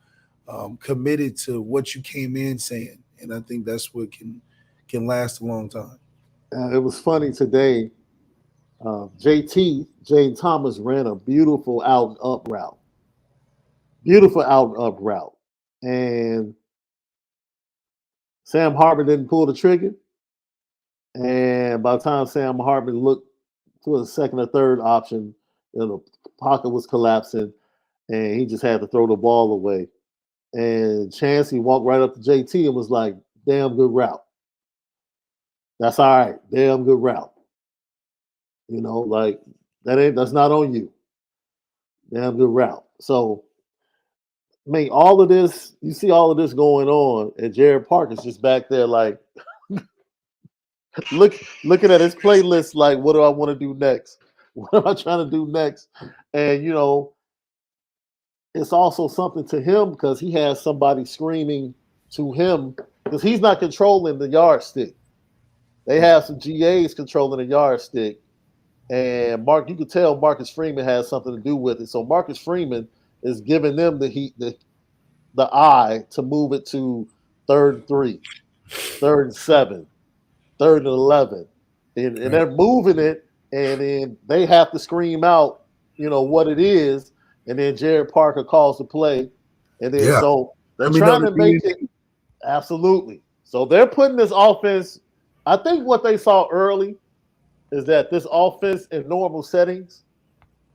committed to what you came in saying. And I think that's what can last a long time. It was funny today. Jay Thomas ran a beautiful out and up route. Beautiful out and up route. And Sam Hartman didn't pull the trigger. And by the time Sam Hartman looked to a second or third option, the pocket was collapsing, and he just had to throw the ball away. And Chancey walked right up to JT and was like, damn good route. That's all right. Damn good route. Like that's not on you. Damn good route. So, I mean, all of this, you see all of this going on, and Jared Parker's just back there like looking at his playlist like, what do I want to do next? What am I trying to do next? And it's also something to him because he has somebody screaming to him because he's not controlling the yardstick. They have some GAs controlling the yardstick. And you could tell Marcus Freeman has something to do with it. So Marcus Freeman is giving them the eye to move it to 3rd and 3, 3rd and 7, 3rd and 11. And they're moving it, and then they have to scream out, what it is. And then Jared Parker calls the play. And then so they're trying to make it. Absolutely. So they're putting this offense. I think what they saw early is that this offense in normal settings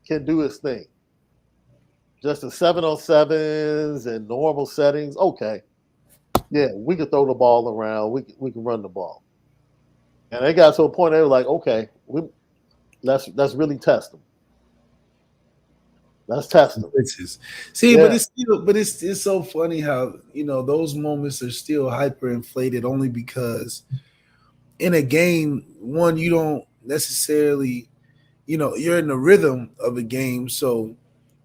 can do its thing. Just the 7-on-7s and normal settings, okay. Yeah, we can throw the ball around. We can run the ball. And they got to a point they were like, okay, let's really test them. Let's test them. See, Yeah. but it's so funny how those moments are still hyperinflated only because in a game, one, you don't necessarily, you're in the rhythm of a game, so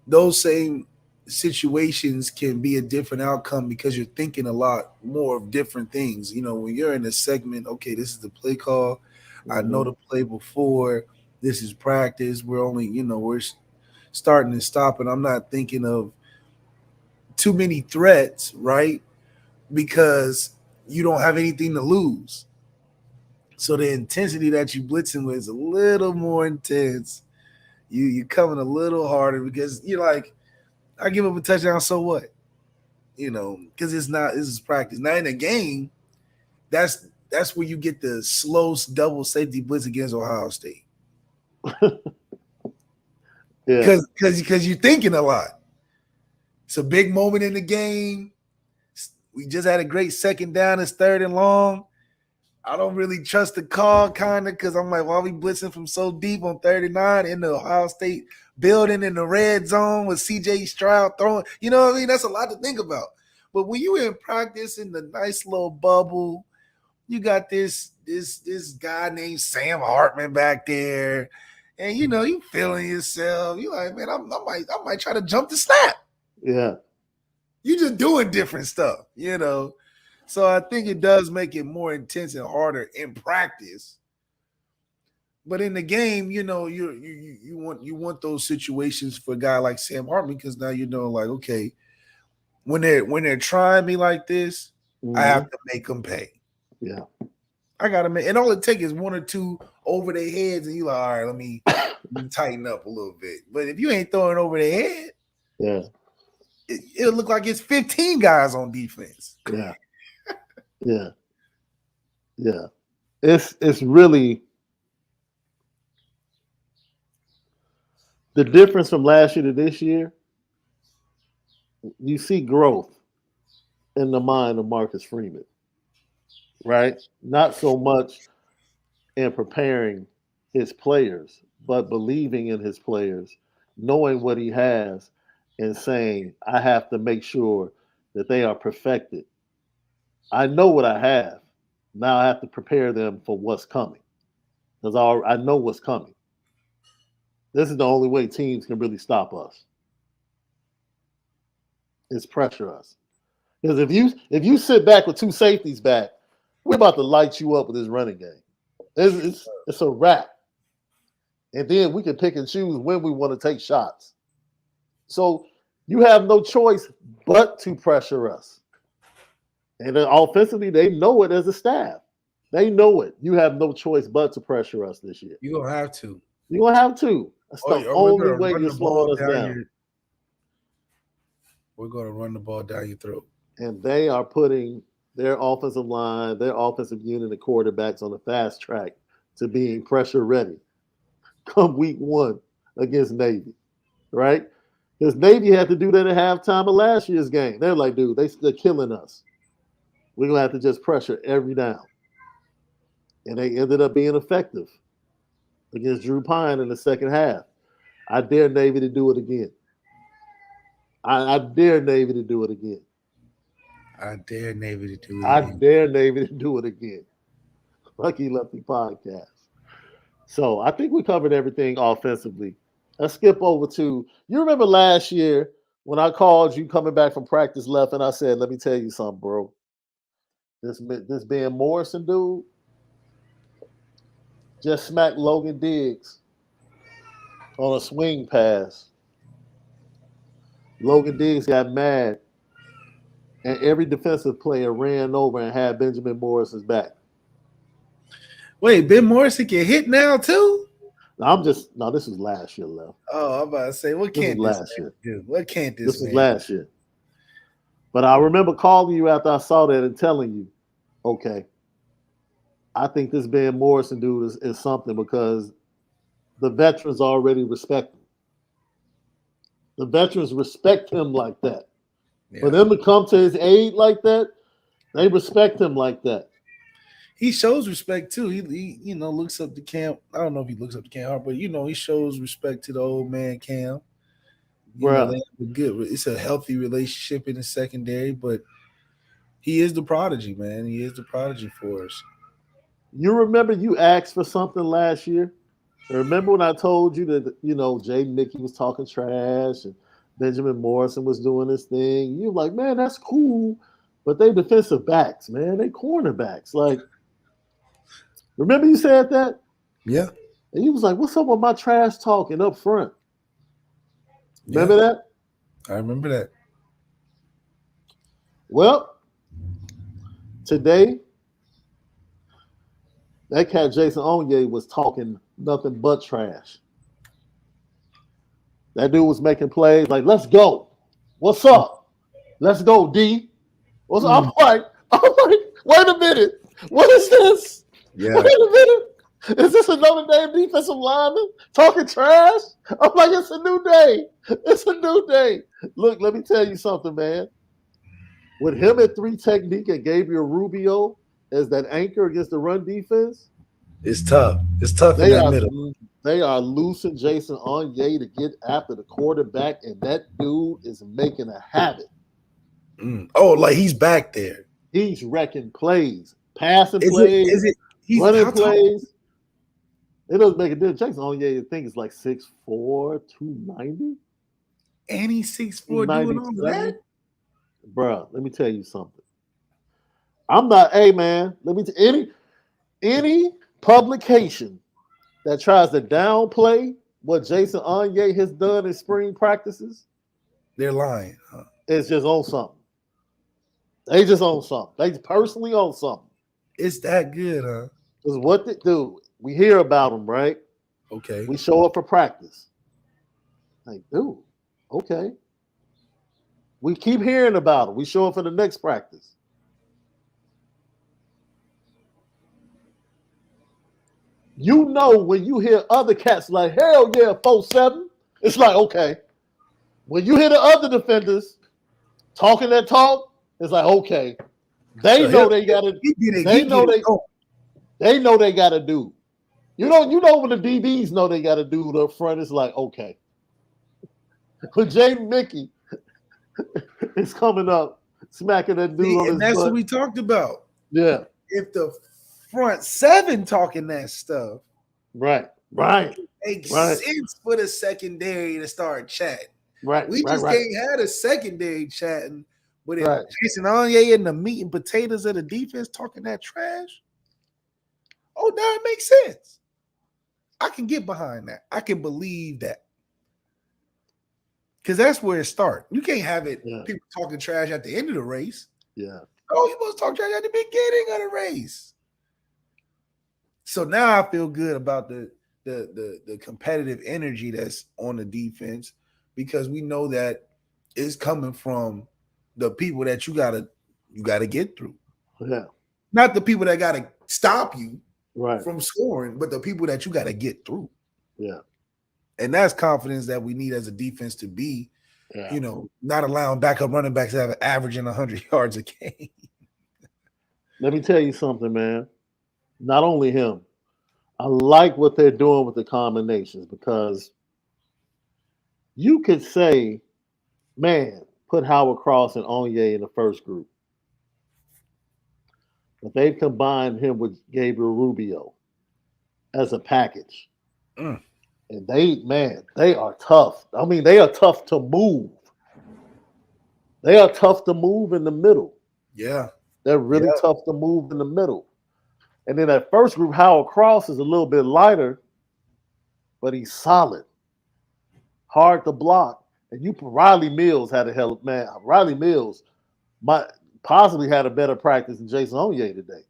those same situations can be a different outcome because you're thinking a lot more of different things. When you're in a segment, okay, this is the play call. I know the play before. This is practice. We're only, we're starting and stopping. I'm not thinking of too many threats, right? Because you don't have anything to lose. So the intensity that you blitzing with is a little more intense. You coming a little harder because you're like, I give up a touchdown, so what? Because this is practice. Now in a game, that's where you get the slow double safety blitz against Ohio State. Yeah. Because you're thinking a lot. It's a big moment in the game. We just had a great second down. It's 3rd and long. I don't really trust the call, kind of, because I'm like, why are we blitzing from so deep on 39 in the Ohio State building in the red zone with C.J. Stroud throwing? You know what I mean? That's a lot to think about. But when you in practice in the nice little bubble, you got this guy named Sam Hartman back there, and you feeling yourself. You like, man, I might try to jump the snap. Yeah. You just doing different stuff, So I think it does make it more intense and harder in practice. But in the game, you want those situations for a guy like Sam Hartman because now like, okay, when they're trying me like this, I have to make them pay. Yeah. I gotta make, and all it takes is one or two over their heads, and you like, all right, let me tighten up a little bit. But if you ain't throwing over their head, yeah, it'll look like it's 15 guys on defense. Yeah. Yeah. Yeah. It's really the difference from last year to this year. You see growth in the mind of Marcus Freeman, right? Not so much in preparing his players, but believing in his players, knowing what he has, and saying, I have to make sure that they are perfected. I know what I have. Now I have to prepare them for what's coming because I know what's coming. This is the only way teams can really stop us. Is pressure us. Because if you sit back with two safeties back, we're about to light you up with this running game. It's a wrap. And then we can pick and choose when we want to take shots. So you have no choice but to pressure us. And then offensively, they know it as a staff. They know it. You have no choice but to pressure us this year. You're going to have to. You're going to have to. That's the only way you're slowing us down. We're going to run the ball down your throat. And they are putting their offensive line, their offensive unit, and quarterbacks on the fast track to being pressure ready come week 1 against Navy, right? Because Navy had to do that at halftime of last year's game. They're like, dude, they're killing us. We're going to have to just pressure every down. And they ended up being effective against Drew Pine in the second half. I dare Navy to do it again. I dare Navy to do it again. I dare Navy to do it I again. dare Navy to do it again. Lucky Lefty podcast. So I think we covered everything offensively. Let's skip over to, you remember last year when I called you coming back from practice left and I said, let me tell you something, bro. This being Morrison dude just smacked Logan Diggs on a swing pass. Logan Diggs got mad, and every defensive player ran over and had Benjamin Morrison's back. Wait, Ben Morrison can hit now too? This was last year, Left. Oh, I'm about to say, what can't this man do? What can't this This was last year. But I remember calling you after I saw that and telling you, okay, I think this Ben Morrison dude is something because the veterans already respect him. The veterans respect him like that. Yeah. For them to come to his aid like that, they respect him like that. He shows respect too. He looks up to Cam. I don't know if he looks up to Cam, but he shows respect to the old man Cam. You know, Bruh. they have a good. It's a healthy relationship in the secondary, but he is the prodigy, man. He is the prodigy for us. You remember you asked for something last year? Remember when I told you that, Jay Mickey was talking trash and Benjamin Morrison was doing this thing? You were like, man, that's cool. But they defensive backs, man. They cornerbacks. Like, remember you said that? Yeah, And he was like, what's up with my trash talking up front? yeah, Remember that? I remember that. Well, today, that cat Jason Onye was talking nothing but trash. That dude was making plays like, let's go. What's up? Let's go, D. I'm like, wait a minute. What is this? Yeah. Wait a minute. Is this a Notre Dame defensive lineman talking trash? I'm like, it's a new day. It's a new day. Look, let me tell you something, man. With him at 3 technique and Gabriel Rubio as that anchor against the run defense, It's tough. It's tough in that middle. they are loosing Jason Onye to get after the quarterback, and that dude is making a habit. Oh, like he's back there. He's wrecking plays, passing plays, running plays. It doesn't make a difference. Jason Onye, I think, is like 6'4", 290. And he's 6'4", doing all that? Bruh, let me tell you something. I'm not, hey man, any publication that tries to downplay what Jason Onye has done in spring practices, they're lying. Huh? It's just on something. They just own something. They personally own something. It's that good, huh? Because what they do, we hear about them, right? Okay. We show up for practice. Like, dude, okay. We keep hearing about them. We show up for the next practice. You know when you hear other cats like, hell yeah, 4-7, it's like, okay. When you hear the other defenders talking that talk, it's like, okay. They know they got to. They know they got to do. You know when the DBs know they got to do the front. It's like, okay. But Jay Mickey is coming up, smacking that dude on his and that's butt. what we talked about. Yeah. If the front seven talking that stuff, right, it makes sense for the secondary to start chatting. Right, we just can't have a secondary chatting. But if Jason Onye and the meat and potatoes of the defense talking that trash, oh, now it makes sense. I can get behind that. I can believe that. Because that's where it starts. You can't have it people talking trash at the end of the race. Yeah. Oh, you supposed to talk trash at the beginning of the race. So now I feel good about the competitive energy that's on the defense because we know that it's coming from the people that you gotta get through. Yeah. Not the people that gotta stop you right. from scoring, but the people that you gotta get through. Yeah. And that's confidence that we need as a defense to be, not allowing backup running backs to have averaging 100 yards a game. Let me tell you something, man. Not only him, I like what they're doing with the combinations because you could say, man, put Howard Cross and Onye in the first group. But they've combined him with Gabriel Rubio as a package. Mm. And they are tough. I mean, they are tough to move. They are tough to move in the middle. Yeah. They're really tough to move in the middle. And then that first group, Howard Cross is a little bit lighter, but he's solid. Hard to block. And Riley Mills had a hell of man. Riley Mills might possibly had a better practice than Jason Onye today.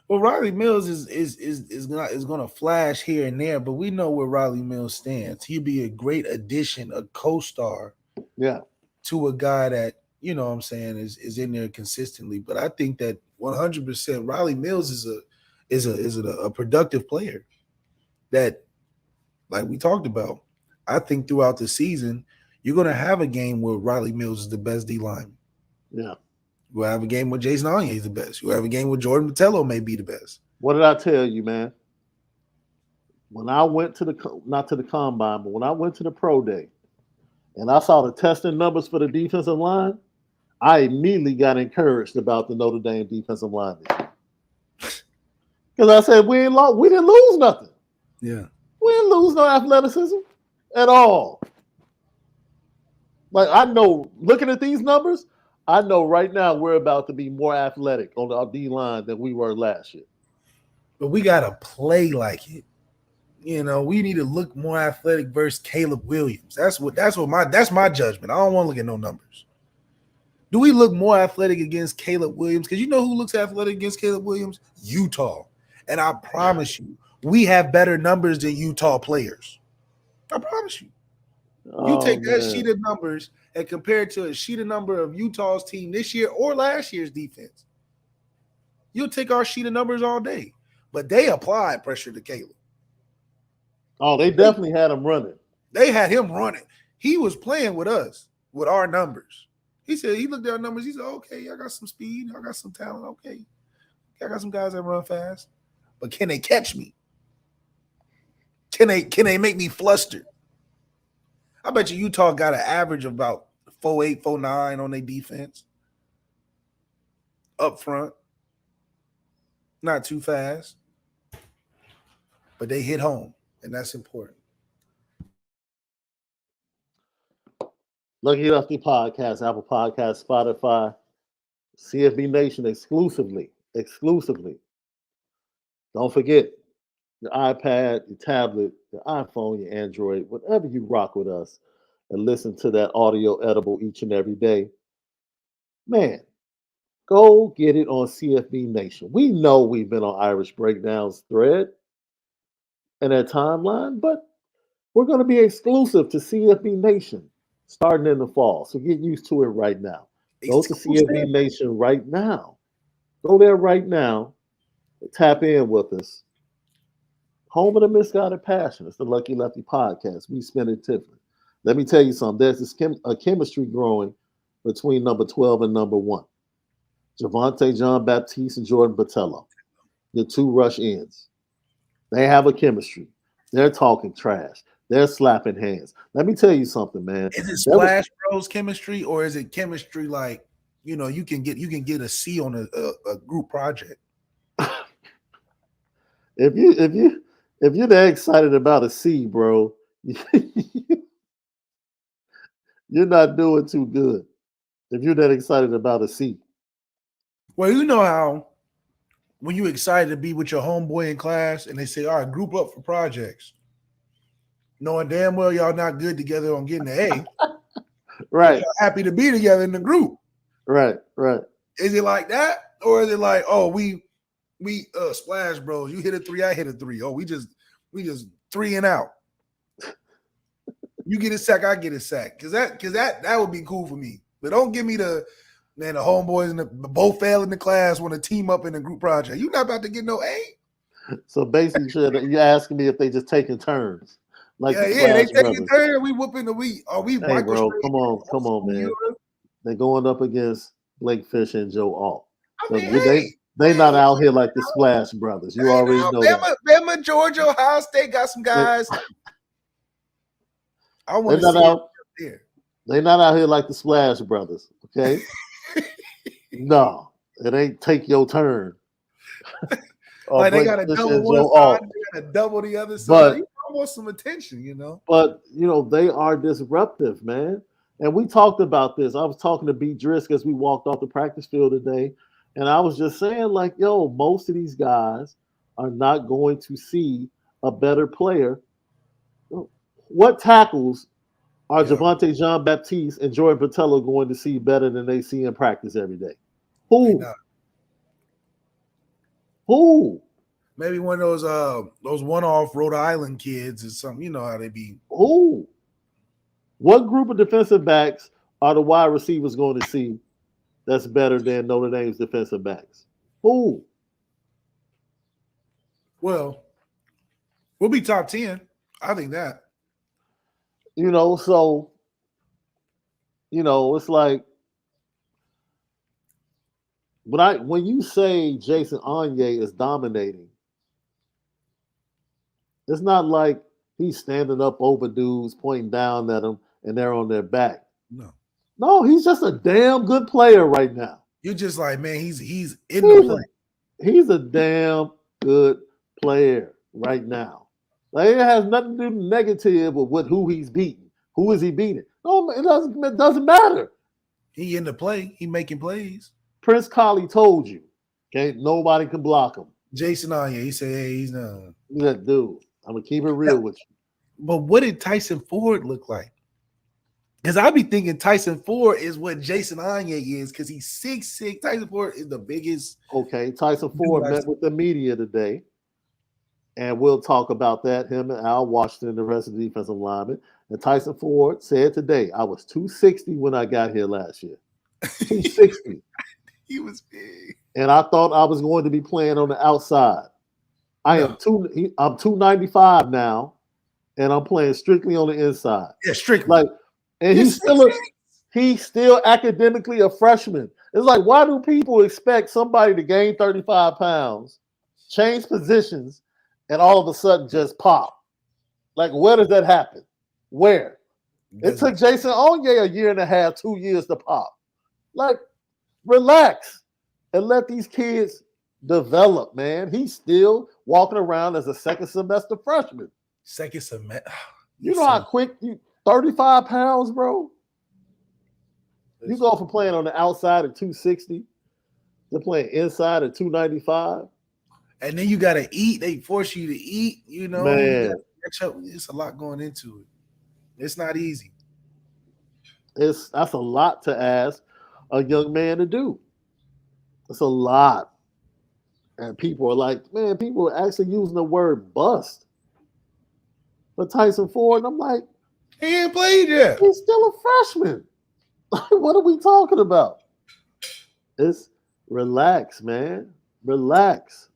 Well, Riley Mills is going to flash here and there, but we know where Riley Mills stands. He'd be a great addition, a co-star, to a guy that is in there consistently. But I think that 100% Riley Mills is a productive player that, like we talked about. I think throughout the season you're going to have a game where Riley Mills is the best D lineman. Yeah. We'll have a game where Jason Onye is the best. We'll have a game where Jordan Botelho may be the best. What did I tell you, man? When I went to not to the combine, but when I went to the pro day, and I saw the testing numbers for the defensive line, I immediately got encouraged about the Notre Dame defensive line. Because I said, we didn't lose nothing. Yeah. We didn't lose no athleticism at all. Like, I know, looking at these numbers, I know right now we're about to be more athletic on our D line than we were last year. But we gotta play like it. You know, we need to look more athletic versus Caleb Williams. That's my judgment. I don't want to look at no numbers. Do we look more athletic against Caleb Williams? Because you know who looks athletic against Caleb Williams? Utah. And I promise you, we have better numbers than Utah players. I promise you. You take that sheet of numbers and compare it to a sheet of number of Utah's team this year or last year's defense. You'll take our sheet of numbers all day. But they applied pressure to Caleb. Oh, they definitely had him running. They had him running. He was playing with us, with our numbers. He said, he looked at our numbers. He said, okay, I got some speed. I got some talent. Okay. I got some guys that run fast. But can they catch me? Can they make me flustered? I bet you Utah got an average of about 4.8, 4.9 on their defense. Up front. Not too fast. But they hit home, and that's important. Lucky Lefty Podcast, Apple Podcast, Spotify, CFB Nation exclusively. Don't forget your iPad, your tablet, your iPhone, your Android, whatever you rock with us, and listen to that audio edible each and every day. Man, go get it on CFB Nation. We know we've been on Irish Breakdowns thread and that timeline, but we're going to be exclusive to CFB Nation starting in the fall. So get used to it right now. Go to CFB Nation right now. Go there right now. Tap in with us. Home of the Misguided Passion. It's the Lucky Lefty Podcast. We spin it different. Let me tell you something. There's this chemistry growing between number 12 and number 1. Javonte Jean-Baptiste and Jordan Botelho. The two rush ends. They have a chemistry. They're talking trash. They're slapping hands. Let me tell you something, man. Is it Splash Bros chemistry, or is it chemistry like, you know, you can get a C on a group project? If you're that excited about a C, bro, you're not doing too good. If you're that excited about a C. Well, you know how when you're excited to be with your homeboy in class and they say, all right, group up for projects, knowing damn well y'all not good together on getting an A. Right. Y'all happy to be together in the group. Right. Is it like that? Or is it like, oh, we Splash Bros, you hit a 3, I hit a 3. Oh, we just 3 and out. You get a sack, I get a sack. Cause that would be cool for me. But don't give me the homeboys and the both fail in the class want to team up in a group project. You're not about to get no A. So basically, you're asking me if they just taking turns. Like they taking turns. We whooping the week. Are we? Hey, bro, come on, man. They're going up against Blake Fisher and Joe Alt. So they not out here like the Splash Brothers. You already know that. Bama, Georgia, Ohio State got some guys. I want to see out there. They're not out here like the Splash Brothers, okay? No, it ain't take your turn. Like they got to double one side, they got to double the other side. I want some attention, you know. But they are disruptive, man. And we talked about this. I was talking to B. Drisk as we walked off the practice field today, and I was just saying, like, most of these guys are not going to see a better player. What tackles are Javonte Jean-Baptiste and Jordan Botelho going to see better than they see in practice every day? Who? Maybe one of those one-off Rhode Island kids or something. You know how they be. Who? What group of defensive backs are the wide receivers going to see that's better than Notre Dame's defensive backs? Who? Well, we'll be top 10. I think that. So, it's like when you say Jason Onye is dominating, it's not like he's standing up over dudes, pointing down at them and they're on their back. No. No, he's just a damn good player right now. You're just like, man, he's in the play. He's a damn good player right now. Like, it has nothing to do negative with who he's beating. Who is he beating? No, it doesn't matter. He in the play. He making plays. Prince Collie told you, okay, nobody can block him. Jason Anya, he said, hey, he's not. That dude, I'm gonna keep it real with you. But what did Tyson Ford look like? Because I be thinking Tyson Ford is what Jason Anya is, because he's 6'6". Tyson Ford is the biggest. Okay, Tyson Ford met with the media today, and we'll talk about that. Him and Al Washington, the rest of the defensive linemen. And Tyson Ford said today, I was 260 when I got here last year. 260. He was big. And I thought I was going to be playing on the outside. I'm 295 now, and I'm playing strictly on the inside. Yeah, strictly. And he's still academically a freshman. It's like, why do people expect somebody to gain 35 pounds, change positions, and all of a sudden just pop? Like, where does that happen? Where? It took Jason Onye a year and a half, 2 years to pop. Like, relax and let these kids develop, man. He's still walking around as a second semester freshman. Second semester. You know how quick 35 pounds, bro? You go from playing on the outside at 260 to playing inside at 295. And then you got to eat. They force you to eat, you know. Man. It's a lot going into it. It's not easy. That's a lot to ask a young man to do. It's a lot. And people are like, man, people are actually using the word bust. But Tyson Ford, I'm like, he ain't played yet. He's still a freshman. What are we talking about? It's relax, man. Relax.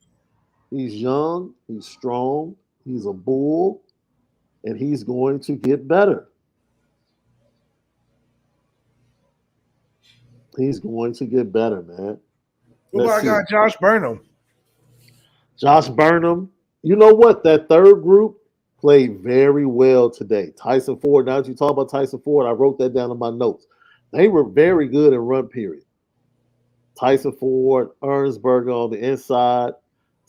He's young. He's strong. He's a bull. And he's going to get better. He's going to get better, man. What about I got Josh Burnham? Josh Burnham. You know what? That third group played very well today. Tyson Ford. Now that you talk about Tyson Ford, I wrote that down in my notes. They were very good in run period. Tyson Ford, Ernsberger on the inside.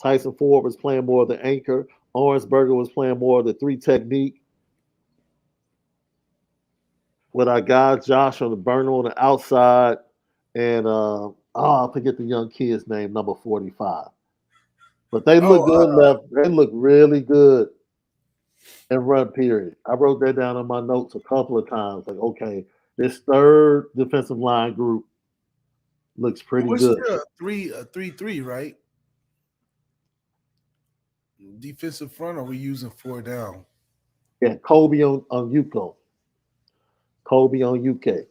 Tyson Ford was playing more of the anchor. Ernsberger was playing more of the three technique. With our guy Josh on the Burnham on the outside. And I forget the young kid's name, number 45. But they look good left. They look really good in run period. I wrote that down in my notes a couple of times. Like, okay, this third defensive line group looks pretty good. Still a 3-3, right? Defensive front, or we using 4 down? Yeah, Kobe on UCO. Kobe on UK.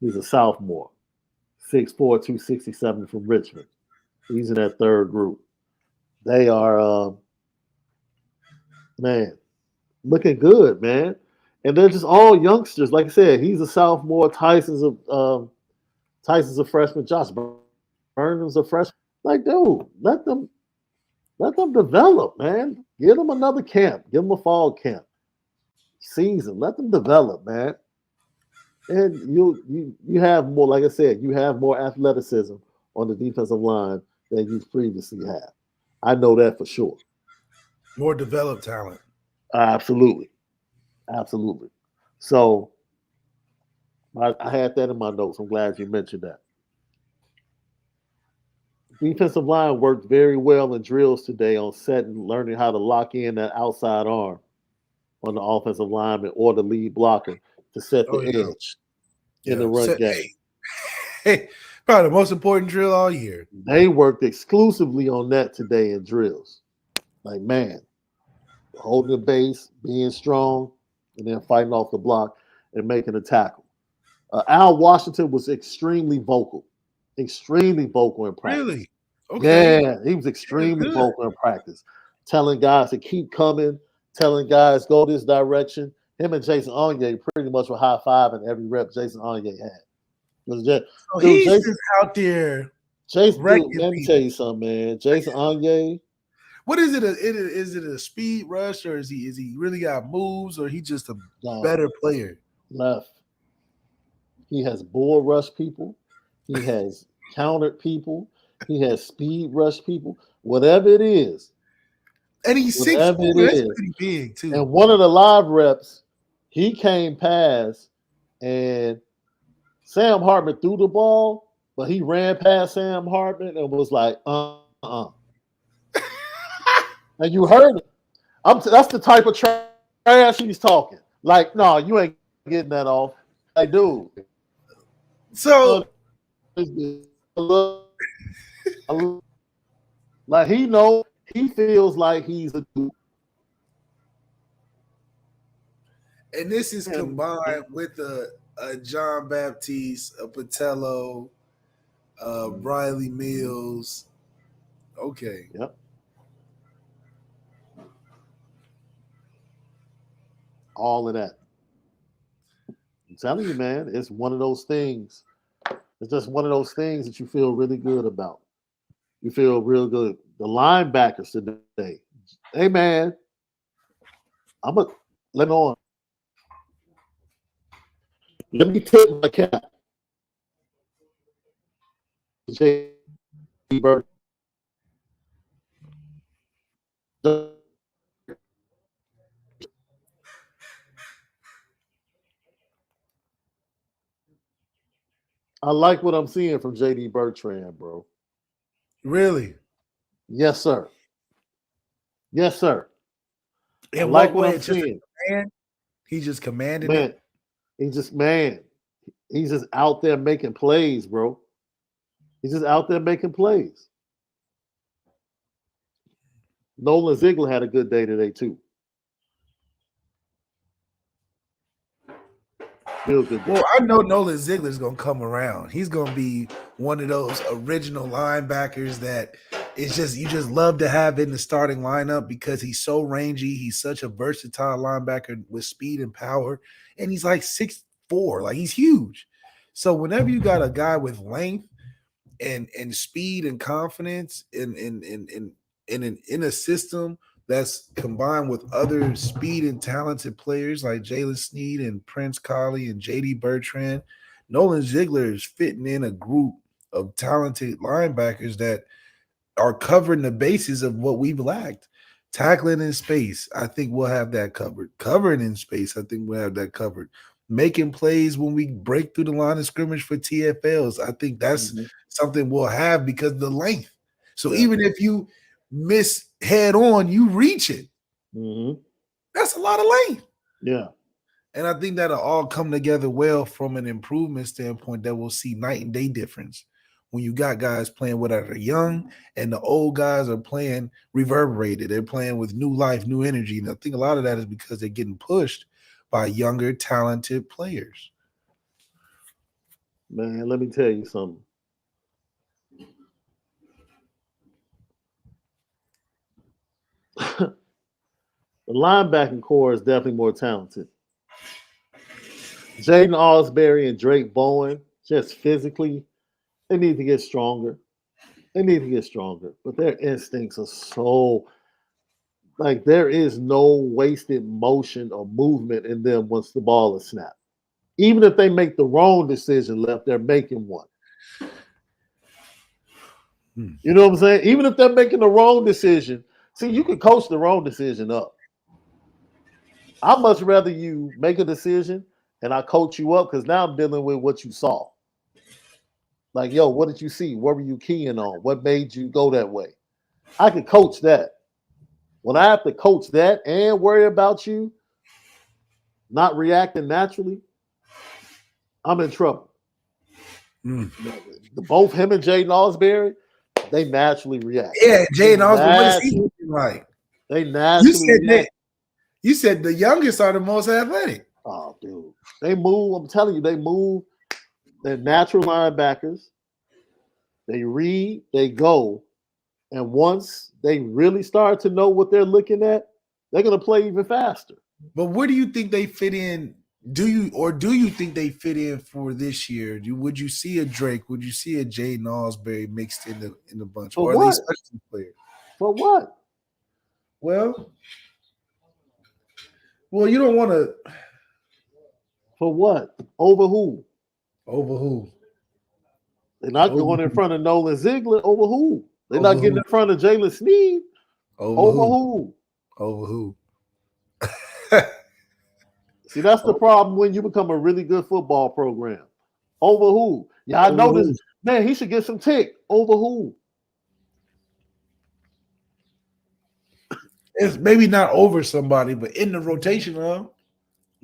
He's a sophomore. 6'4", 267 from Richmond. He's in that third group. They are, man, looking good, man. And they're just all youngsters. Like I said, he's a sophomore. Tyson's a freshman. Josh Burnham's a freshman. Like, dude, let them develop, man. Give them another camp. Give them a fall camp season. Let them develop, man. And you have more, like I said, you have more athleticism on the defensive line than you previously had. I know that for sure. More developed talent. Absolutely. Absolutely. So I had that in my notes. I'm glad you mentioned that. Defensive line worked very well in drills today on setting, learning how to lock in that outside arm on the offensive lineman or the lead blocker to set the edge in the run game. Hey, probably the most important drill all year. They worked exclusively on that today in drills. Like, man, holding the base, being strong, and then fighting off the block and making a tackle. Al Washington was extremely vocal in practice. Really? Okay. Yeah, he was extremely vocal in practice, telling guys to keep coming, telling guys go this direction. Him and Jason Onye pretty much were high-fiving every rep Jason Onye had. He's just out there. Jason, dude, let me tell you something, man. Jason Onye. What is it? Is it a speed rush, or is he really got moves, or he just a better player? left. He has bull rush people. He has countered people. He has speed rush people. And he's 6'4". Whatever it That's is. pretty big too. And one of the live reps, he came past and Sam Hartman threw the ball, but he ran past Sam Hartman and was like, And you heard it. That's the type of trash he's talking. Like, no, you ain't getting that off. Like, dude. So like he feels like he's a dude. And this is combined with a John Baptiste, a Patello, Briley Mills. Okay. Yep. All of that. I'm telling you, man, it's one of those things. It's just one of those things that you feel really good about. You feel real good. The linebackers today. Hey, man, let me tip my cap. J.D. Bird. I like what I'm seeing from J.D. Bertrand, bro. Really? Yes, sir. Yes, sir. And I like what I'm seeing. He just commanded man, it. He's just out there making plays, bro. He's just out there making plays. Nolan Ziegler had a good day today, too. Real good day. Well, I know Nolan Ziegler's going to come around. He's going to be one of those original linebackers that it's just you just love to have in the starting lineup because he's so rangy. He's such a versatile linebacker with speed and power. And he's like 6'4". Like, he's huge. So whenever you got a guy with length and speed and confidence in a system that's combined with other speed and talented players like Jalen Sneed and Prince Colley and J.D. Bertrand, Nolan Ziegler is fitting in a group of talented linebackers that are covering the bases of what we've lacked. Tackling in space, I think we'll have that covered. Covering in space, I think we'll have that covered. Making plays when we break through the line of scrimmage for TFLs, I think that's something we'll have because of the length. So even if you miss head on, you reach it. That's a lot of length. Yeah. And I think that'll all come together well from an improvement standpoint that we'll see night and day difference when you got guys playing with are young and the old guys are playing reverberated. They're playing with new life, new energy. And I think a lot of that is because they're getting pushed by younger, talented players. Man, let me tell you something. The linebacking core is definitely more talented. Jaden Osbury and Drake Bowen, just physically, they need to get stronger. But their instincts are so like there is no wasted motion or movement in them once the ball is snapped. Even if they make the wrong decision left, they're making one. You know what I'm saying? Even if they're making the wrong decision, see, you can coach the wrong decision up. I'd much rather you make a decision and I coach you up because now I'm dealing with what you saw. Like, yo, what did you see? What were you keying on? What made you go that way? I could coach that. When I have to coach that and worry about you not reacting naturally, I'm in trouble. Both him and Jaden Osbury, they naturally react. Yeah, Jaden Osbury, what is he looking like? They naturally react. You said the youngest are the most athletic. Oh, dude. They move. I'm telling you, they move. They're natural linebackers. They read, they go. And once they really start to know what they're looking at, they're going to play even faster. But where do you think they fit in? Do you think they fit in for this year? Would you see a Drake? Would you see a Jaden Osbury mixed in the bunch? For or what? Are they special players? For what? Well, you don't want to. For what? Over who? Over who? They're not Over going in who? front of Nolan Ziegler. Over who? They're Over not getting who? in front of Jalen Sneed. Over Over who? who? Over who? See, that's the problem when you become a really good football program. Over who? Yeah, I Over know who? this. Man, he should get some tick. Over who? It's maybe not over somebody, but in the rotation of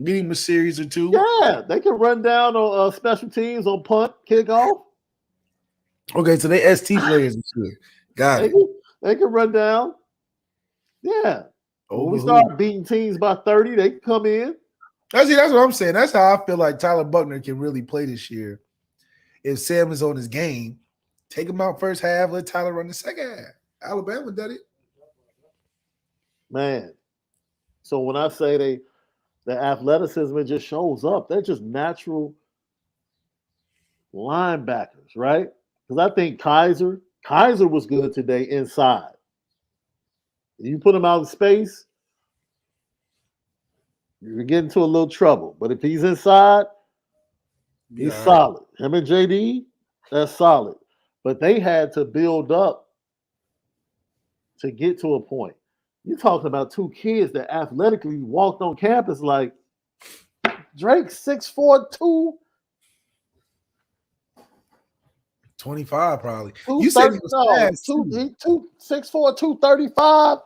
getting him a series or two. Yeah, they can run down on special teams on punt, kickoff. Okay, so they ST players and shit. Got it. They can run down. Yeah. When Over we who? start beating teams by 30, they can come in. That's what I'm saying. That's how I feel like Tyler Buckner can really play this year. If Sam is on his game, take him out first half, let Tyler run the second half. Alabama did it. Man. So when I say the athleticism, it just shows up. They're just natural linebackers, right? Because I think Kaiser was good today inside. You put him out in space, you're getting into a little trouble. But if he's inside, he's solid. Him and JD, that's solid. But they had to build up to get to a point. You're talking about two kids that athletically walked on campus like Drake 6'4", 25 probably. You said he was 6'4", 235,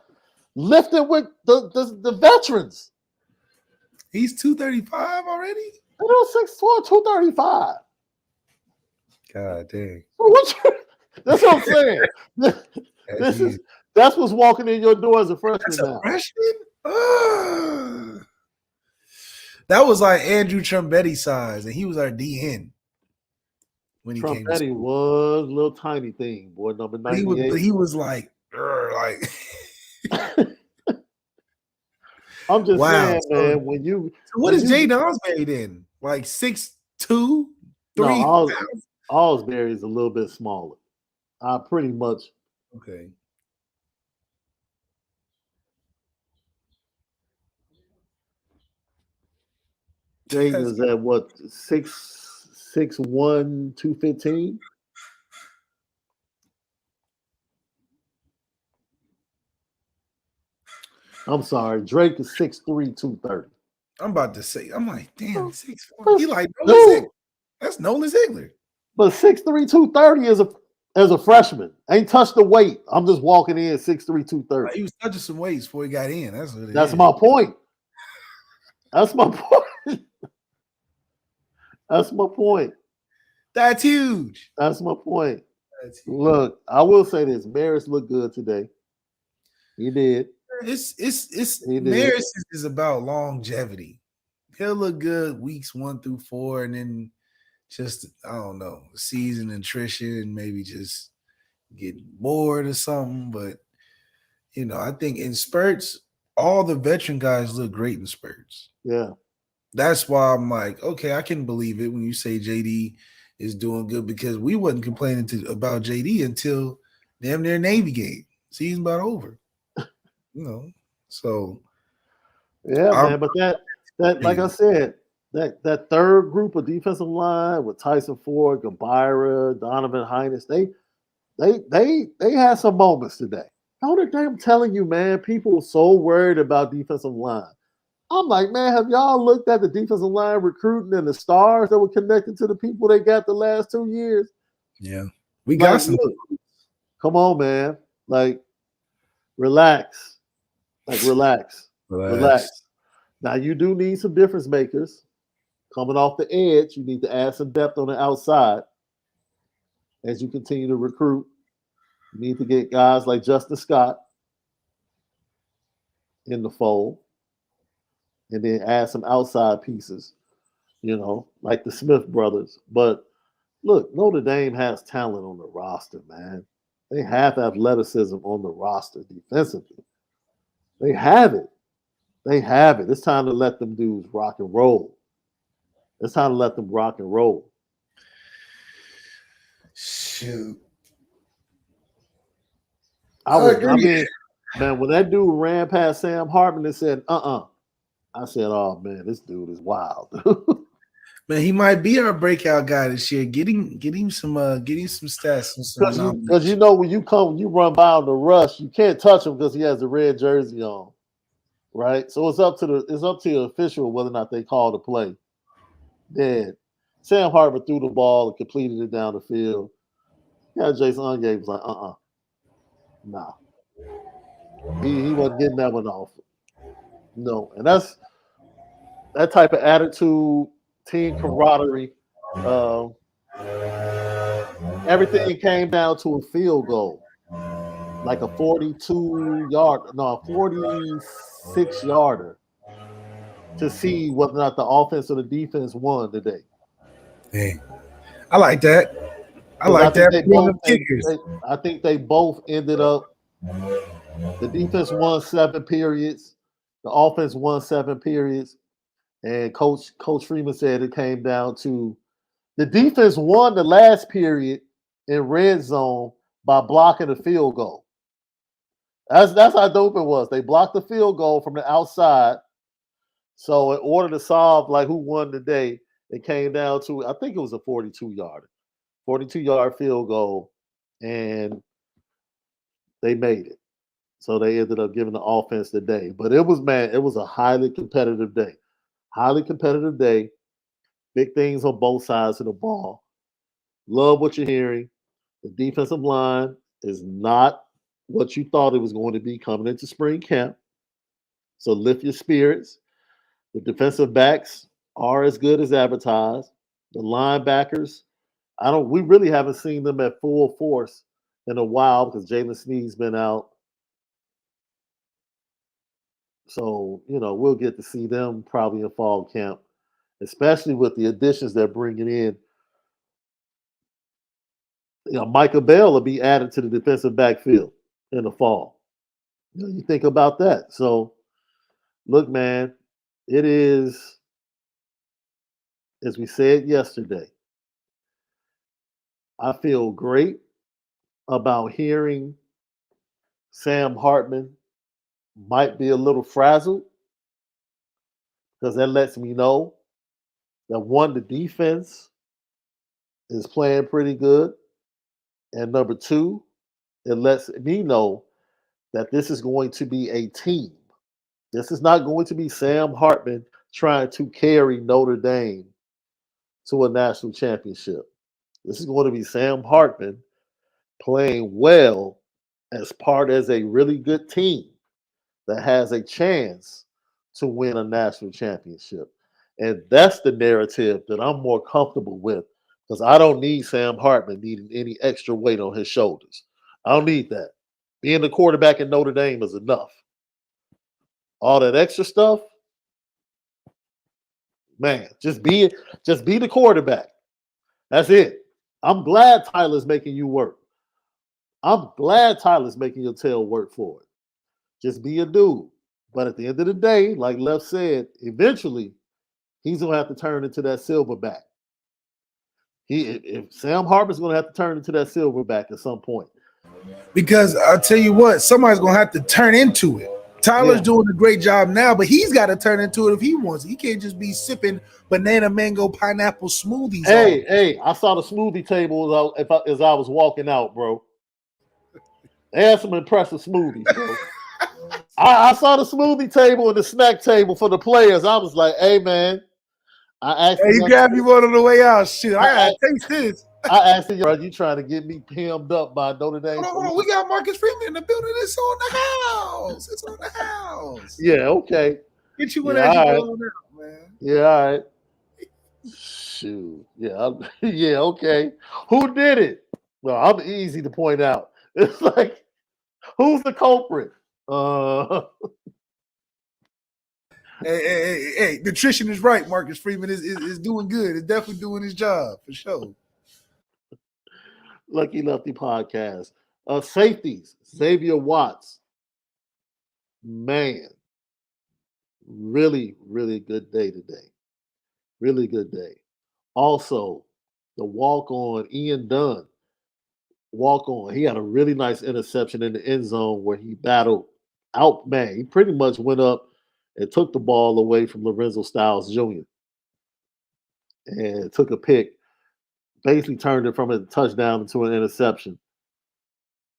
lifting with the veterans. He's 235 already? They know 6'4", 235. God dang. That's what I'm saying. That's what's walking in your door as a freshman. That's a freshman? That was like Andrew Trumbetti size, and he was our DN when he came. Trumbetti was a little tiny thing, boy. Number 98. He was like. I'm just saying, man. When you what is Jay Donsbury then? Like 6'2", 3? No, Osbury is a little bit smaller. Pretty much. Okay. Jaden is at what 6'1", 215? I'm sorry, Drake is 6'3", 230. I'm about to say, I'm like, damn, 6'4". He like Nolan Ziegler. That's Nolan Ziegler. But 6'3", 230 as a freshman. Ain't touched the weight. I'm just walking in 6'3", 230. He was touching some weights before he got in. That's my point. That's my point. That's my point. That's huge. That's my point. Look, I will say this. Morris looked good today. He did. Morrison is about longevity. He'll look good weeks 1 through 4, and then just I don't know, season attrition, maybe just get bored or something. But I think in spurts, all the veteran guys look great in spurts. Yeah. That's why I'm like, okay, I can believe it when you say JD is doing good, because we wasn't complaining about JD until damn near Navy game. Season about over. So yeah, man. But that like I said, that third group of defensive line with Tyson Ford, Gabira, Donovan Hines, they had some moments today. Notre Dame, I'm telling you, man, people are so worried about defensive line. I'm like, man, have y'all looked at the defensive line recruiting and the stars that were connected to the people they got the last 2 years? Yeah. We got some. Come on, man. Like, relax. Relax. Now, you do need some difference makers. Coming off the edge, you need to add some depth on the outside as you continue to recruit. You need to get guys like Justin Scott in the fold, and then add some outside pieces, like the Smith brothers. But look, Notre Dame has talent on the roster, man. They have athleticism on the roster defensively. They have it. It's time to let them dudes rock and roll. It's time to let them rock and roll. Shoot. I mean, man, when that dude ran past Sam Hartman and said, I said, oh, man, this dude is wild. Man, he might be our breakout guy this year. Get him some stats and some numbers. Because you know when you run by on the rush, you can't touch him because he has the red jersey on, right? So it's up to the official whether or not they call the play. Then Sam Hartman threw the ball and completed it down the field. Yeah, Jason Ungay was like, nah. He wasn't getting that one off. No, and that's that type of attitude, team camaraderie. Everything came down to a field goal, like a 46-yarder to see whether or not the offense or the defense won today. Hey, I like that. I think they both ended up. The defense won 7 periods. The offense won 7 periods. And Coach Freeman said it came down to the defense won the last period in red zone by blocking a field goal. That's how dope it was. They blocked the field goal from the outside. So in order to solve like who won the day, it came down to I think it was a 42-yard field goal, and they made it. So they ended up giving the offense the day. But it was a highly competitive day. Highly competitive day. Big things on both sides of the ball. Love what you're hearing. The defensive line is not what you thought it was going to be coming into spring camp. So lift your spirits. The defensive backs are as good as advertised. The linebackers, we really haven't seen them at full force in a while because Jalen Sneed's been out. So, we'll get to see them probably in fall camp, especially with the additions they're bringing in. Micah Bell will be added to the defensive backfield in the fall. You think about that. So, look, man, it is, as we said yesterday, I feel great about hearing Sam Hartman might be a little frazzled because that lets me know that one, the defense is playing pretty good. And number two, it lets me know that this is going to be a team. This is not going to be Sam Hartman trying to carry Notre Dame to a national championship. This is going to be Sam Hartman playing well as a really good team that has a chance to win a national championship. And that's the narrative that I'm more comfortable with because I don't need Sam Hartman needing any extra weight on his shoulders. I don't need that. Being the quarterback in Notre Dame is enough. All that extra stuff, man, just be the quarterback. That's it. I'm glad Tyler's making you work. I'm glad Tyler's making your tail work for it. Just be a dude. But at the end of the day, like Left said, eventually he's gonna have to turn into that silverback. If Sam Hartman's gonna have to turn into that silverback at some point. Because I'll tell you what, somebody's gonna have to turn into it. Tyler's doing a great job now, but he's got to turn into it if he wants. He can't just be sipping banana, mango, pineapple smoothies. Hey, I saw the smoothie table as I was walking out, bro. They had some impressive smoothies, bro. I saw the smoothie table and the snack table for the players. I was like, hey, man. You grabbed you one on the way out. Shit, I gotta taste this. I asked him, are you trying to get me hemmed up by Notre Dame? Hold on. We got Marcus Freeman in the building. It's on the house. It's on the house. Yeah, okay. Get you one as you go on out, man. Yeah, all right. Shoot. Yeah, yeah, okay. Who did it? Well, I'm easy to point out. It's like, who's the culprit? Hey, nutrition is right. Marcus Freeman is doing good. It's definitely doing his job for sure. Lucky Lefty podcast. Safeties, Xavier Watts. Man, really, really good day today. Really good day. Also, the walk-on, Ian Dunn. Walk-on. He had a really nice interception in the end zone where he battled out. Man, he pretty much went up and took the ball away from Lorenzo Styles Jr. and took a pick, basically turned it from a touchdown into an interception.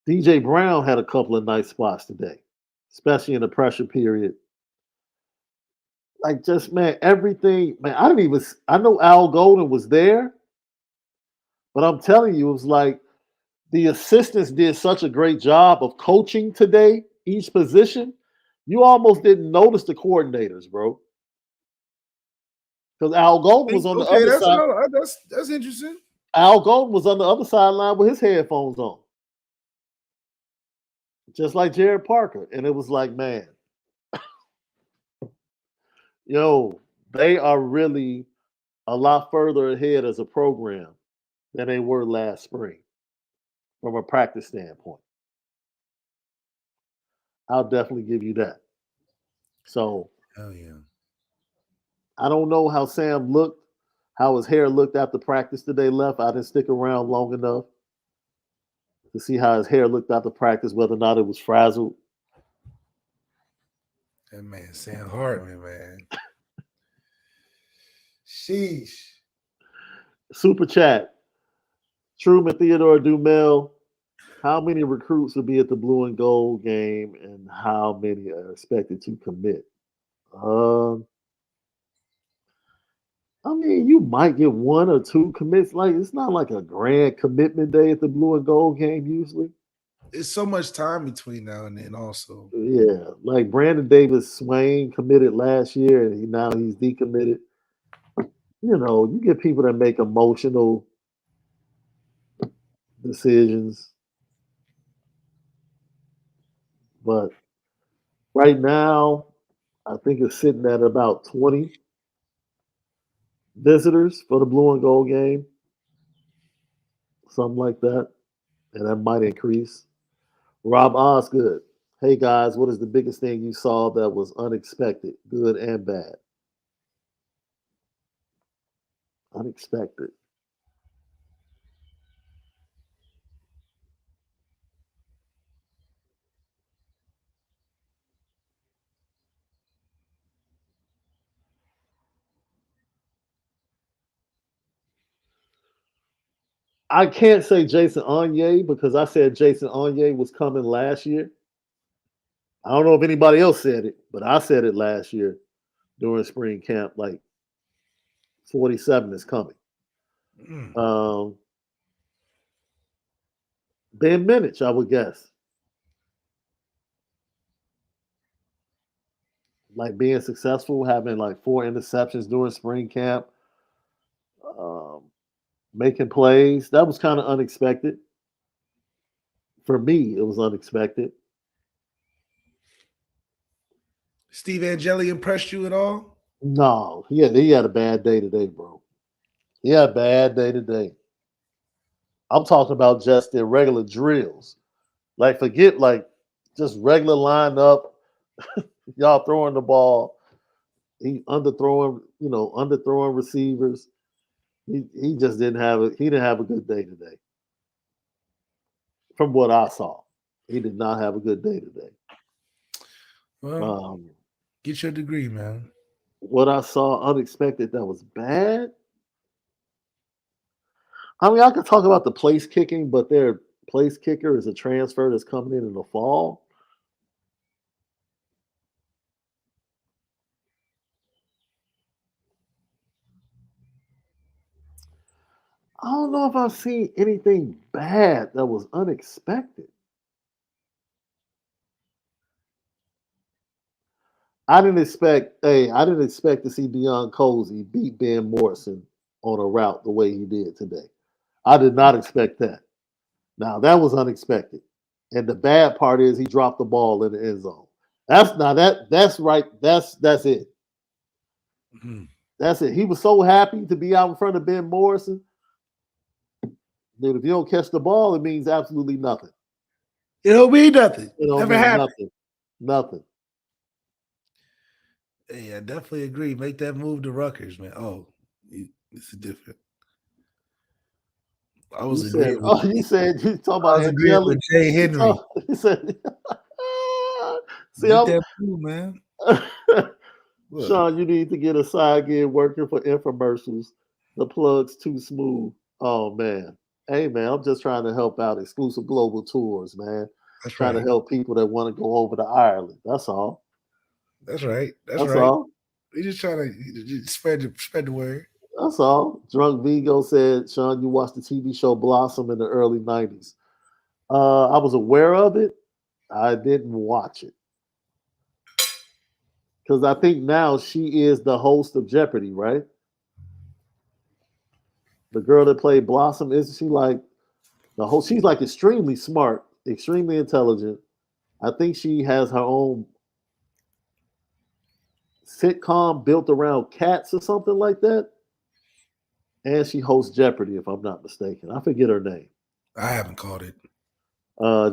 DJ Brown had a couple of nice spots today, especially in the pressure period. Like just man, everything, man. I know Al Golden was there, but I'm telling you, it was like the assistants did such a great job of coaching today, each position. You almost didn't notice the coordinators, bro. Because Al Golden was on the Okay, other side. that's interesting. Al Golden was on the other sideline with his headphones on, just like Jared Parker. And it was like, man, yo, they are really a lot further ahead as a program than they were last spring from a practice standpoint. I'll definitely give you that. So Oh yeah. I don't know how Sam looked, how his hair looked after practice today left. I didn't stick around long enough to see how his hair looked after practice, whether or not it was frazzled. That man, Sam Hartman, man. Sheesh. Super chat. Truman Theodore Dumel. How many recruits will be at the blue and gold game and how many are expected to commit? I mean, you might get one or two commits. Like, it's not like a grand commitment day at the blue and gold game usually. It's so much time between now and then also. Yeah, like Brandon Davis Swain committed last year and now he's decommitted. You know, you get people that make emotional decisions. But right now, I think it's sitting at about 20 visitors for the blue and gold game. Something like that. And that might increase. Rob Osgood. Hey guys, what is the biggest thing you saw that was unexpected, good and bad? Unexpected. I can't say Jason Onyé because I said Jason Onyé was coming last year. I don't know if anybody else said it, but I said it last year during spring camp. Like 47 is coming. Ben Minich, I would guess. Like being successful, having like 4 interceptions during spring camp, making plays. That was kind of unexpected. For me, it was unexpected. Steve Angeli impressed you at all? No, he had a bad day today, bro. He had a bad day today. I'm talking about just the regular drills. Like forget like just regular lineup, y'all throwing the ball. He underthrowing receivers. He just didn't have a good day today. From what I saw. He did not have a good day today. Well, get your degree, man. What I saw unexpected that was bad. I mean, I could talk about the place kicking, but their place kicker is a transfer that's coming in the fall. I don't know if I've seen anything bad that was unexpected. I didn't expect to see Deion Cozy beat Ben Morrison on a route the way he did today. I did not expect that. Now that was unexpected. And the bad part is he dropped the ball in the end zone. That's right. That's it. Mm-hmm. That's it. He was so happy to be out in front of Ben Morrison. Dude, if you don't catch the ball, it means absolutely nothing. It don't mean nothing. It don't Never mean happened. Nothing. Hey, I definitely agree. Make that move to Rutgers, man. Oh, it's different. I was agreeing. You said you talking about agreeing with Jay Henry. He said, "See, that move, man." Shaun, you need to get a side gig working for infomercials The plug's too smooth. Oh man. Hey man, I'm just trying to help out exclusive global tours, man. That's Trying to right. help people that want to go over to Ireland. That's all. That's right. That's That's right. all. We just trying to spread the word. That's all. Drunk Vigo said, Sean, you watched the TV show Blossom in the early 90s. I was aware of it. I didn't watch it. Because I think now she is the host of Jeopardy, right? The girl that played Blossom, isn't she like the host? She's like extremely smart, extremely intelligent. I think she has her own sitcom built around cats or something like that. And she hosts Jeopardy, if I'm not mistaken. I forget her name. I haven't caught it.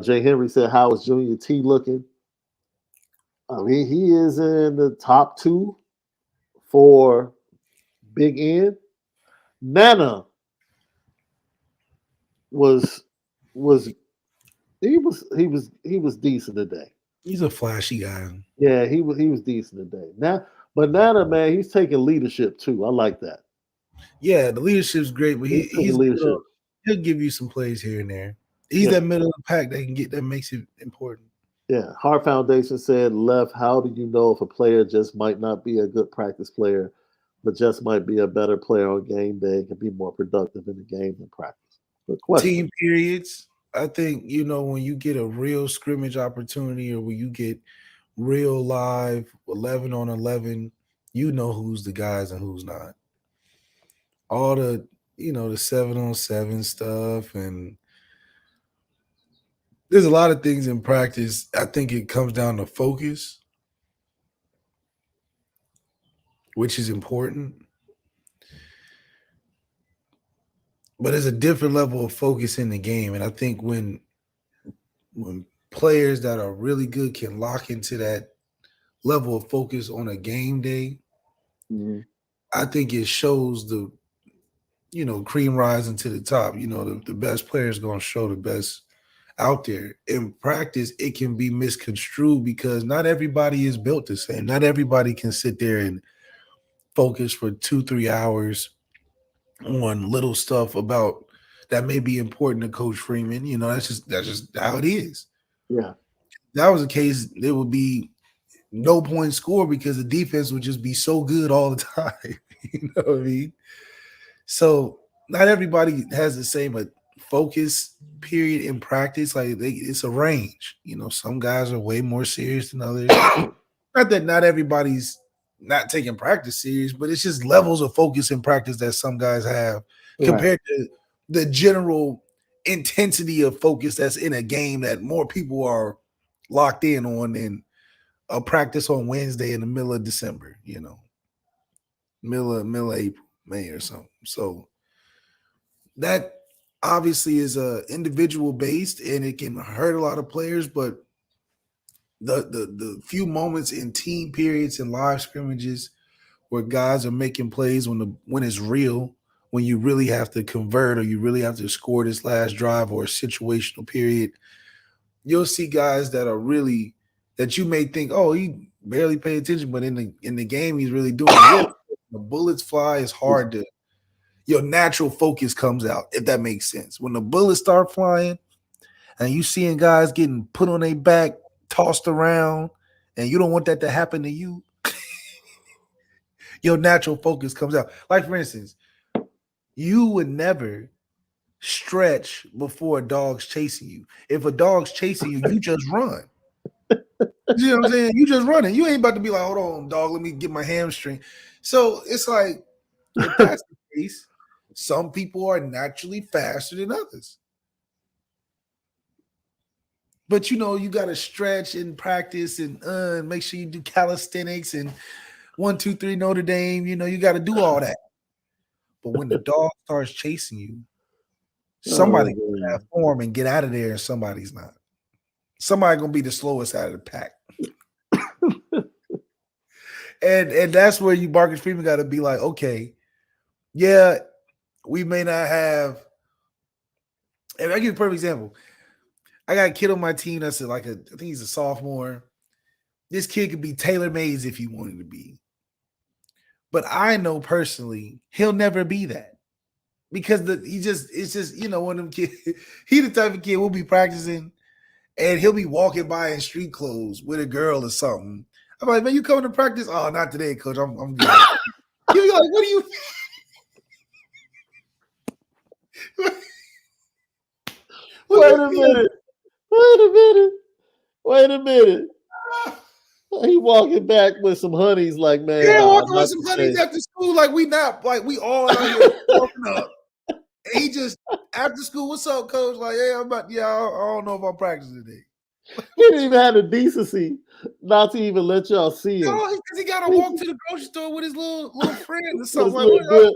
Jay Henry said, "How is Junior T looking?" I mean, he is in the top two for Big N. Nana was was he was decent today. He's a flashy guy. Yeah, he was decent today. Now, but Nana, man, he's taking leadership too. I like that. Yeah, the leadership's great, but He's taking leadership. he'll give you some plays here and there. He's Yeah, that middle of the pack that makes it important. yeah. Heart Foundation said, "Left. How do you know if a player just might not be a good practice player, but just might be a better player on game day and can be more productive in the game than practice?" Good question. Team periods. I think when you get a real scrimmage opportunity or when you get real live 11 on 11, you know who's the guys and who's not. All the 7 on 7 stuff, and there's a lot of things in practice. I think it comes down to focus, which is important. But there's a different level of focus in the game. And I think when players that are really good can lock into that level of focus on a game day, Mhm. I think it shows cream rising to the top. The best player is going to show the best out there. In practice, it can be misconstrued because not everybody is built the same. Not everybody can sit there and focus for 2-3 hours on little stuff about that may be important to Coach Freeman. That's just how it is. Yeah, If that was the case, there would be no point score because the defense would just be so good all the time. You know what I mean? So not everybody has the same focus period in practice. Like it's a range. Some guys are way more serious than others. Not that not everybody's not taking practice serious, but it's just levels of focus in practice that some guys have right. compared to the general intensity of focus that's in a game that more people are locked in on than a practice on Wednesday in the middle of December, middle of April, May or something. So that obviously is individual based and it can hurt a lot of players, but the few moments in team periods and live scrimmages where guys are making plays when it's real, when you really have to convert or you really have to score this last drive or a situational period, you'll see guys that you may think, oh, he barely paid attention, but in the game he's really doing it. The bullets fly, it's hard to your natural focus comes out, if that makes sense. When the bullets start flying and you seeing guys getting put on their back, tossed around, and you don't want that to happen to you, your natural focus comes out. Like, for instance, you would never stretch before a dog's chasing you. If a dog's chasing you, you just run. You know what I'm saying? You just running. You ain't about to be like, hold on, dog, let me get my hamstring. So it's like, if that's the case, some people are naturally faster than others. But you got to stretch and practice and make sure you do calisthenics and 1, 2, 3 Notre Dame. You got to do all that. But when the dog starts chasing you, Oh, somebody's gonna have man. form and get out of there, and somebody's not. Somebody gonna be the slowest out of the pack. And that's where you Marcus Freeman got to be like, okay, yeah, we may not have. And I give you a perfect example. I got a kid on my team that's I think he's a sophomore. This kid could be Taylor Mays if he wanted to be. But I know personally, he'll never be that. because it's just one of them kids. He the type of kid we'll be practicing, and he'll be walking by in street clothes with a girl or something. I'm like, man, you coming to practice? Oh, not today, coach. I'm good. He'll be like, what do you? Wait a minute. He walking back with some honeys, like, man. Yeah, nah, walking with not some today. honeys after school, like we all out here walking up. And he just after school, what's up, coach? Like, hey, I don't know if I'm practicing today. He didn't even have the decency not to even let y'all see him. No, because he gotta walk to the grocery store with his little friend or With something. his Like, little grip.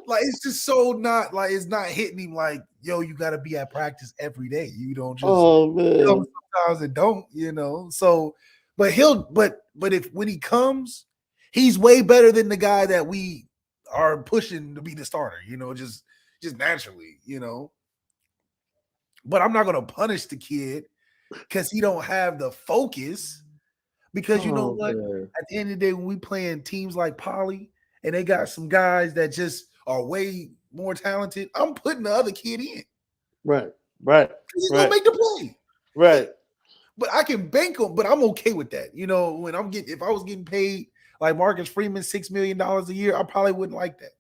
like it's just so not like it's not hitting him like, yo, you gotta be at practice every day. You don't just man. Sometimes it don't, So but if when he comes, he's way better than the guy that we are pushing to be the starter, just naturally, But I'm not gonna punish the kid because he don't have the focus. Because you know what? Man. At the end of the day, when we playing teams like Poly and they got some guys that just are way more talented, I'm putting the other kid in. Right. He's gonna make the play. Right. But I can bank him, but I'm okay with that. When if I was getting paid like Marcus Freeman $6 million a year, I probably wouldn't like that.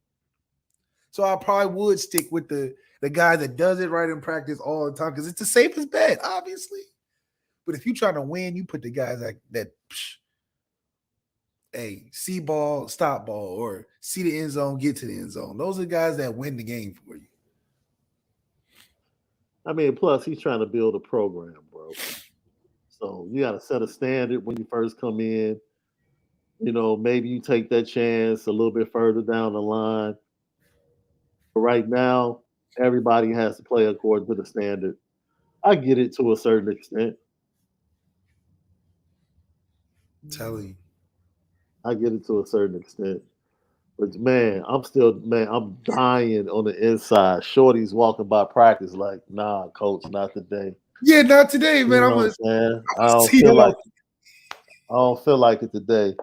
So I probably would stick with the guy that does it right in practice all the time because it's the safest bet, obviously. But if you're trying to win, you put the guys that hey, see ball, stop ball, or see the end zone, get to the end zone. Those are the guys that win the game for you. I mean, plus he's trying to build a program, bro. So you got to set a standard when you first come in. Maybe you take that chance a little bit further down the line. But right now, everybody has to play according to the standard. I get it to a certain extent. Telling you. I get it to a certain extent. But man, I'm dying on the inside. Shorty's walking by practice like, nah, coach, not today. Yeah, not today, man. I don't feel like it today.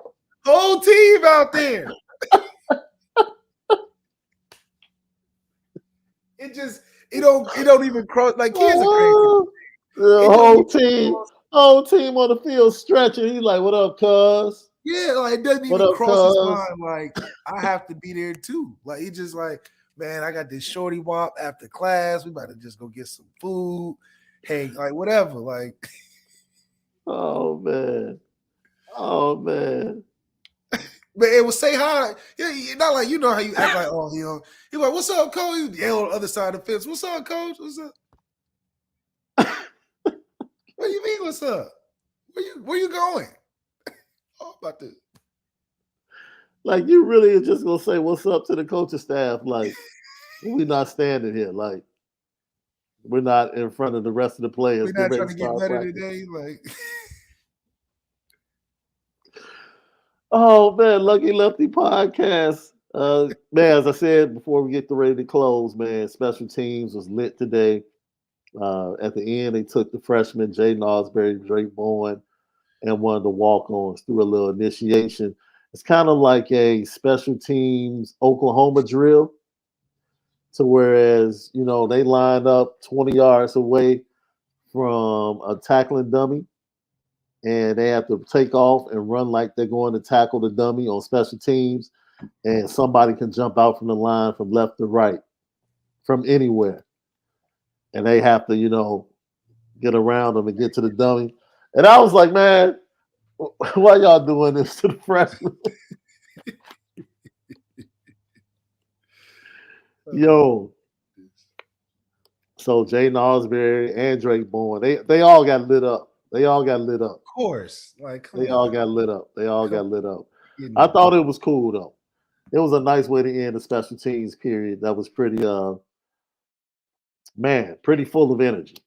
Whole team out there. It don't even cross like kids are crazy. The whole team on the field stretching. He's like, what up, cuz? Yeah, like it doesn't even cross his mind. Like, I have to be there too. Like, he just like, man, I got this shorty wop after class. We about to just go get some food. Hey, like whatever. Like, oh man. But it was say hi. Yeah, not like how you act like, he's like, what's up, coach? You yell on the other side of the fence. What's up, coach? What's up? What do you mean, what's up? Where you going? Oh, about this. Like, you really are just gonna say what's up to the coaching staff? Like, we're not standing here. Like, we're not in front of the rest of the players. We're not trying to get better today. Like, oh man, Lucky Lefty podcast. Man, as I said before we get ready to close, man, special teams was lit today. At the end, they took the freshman Jaden Osbury, Drake Bowen, and one of the walk-ons through a little initiation. It's kind of like a special teams Oklahoma drill. So whereas, they lined up 20 yards away from a tackling dummy, and they have to take off and run like they're going to tackle the dummy on special teams, and somebody can jump out from the line from left to right, from anywhere. And they have to, get around them and get to the dummy. And I was like, man, why y'all doing this to the freshmen? Yo. So Jaden Osbury and Drake Bowen, they all got lit up. Of course. Like, all got lit up. I thought it was cool though. It was a nice way to end the special teams period. That was pretty pretty full of energy.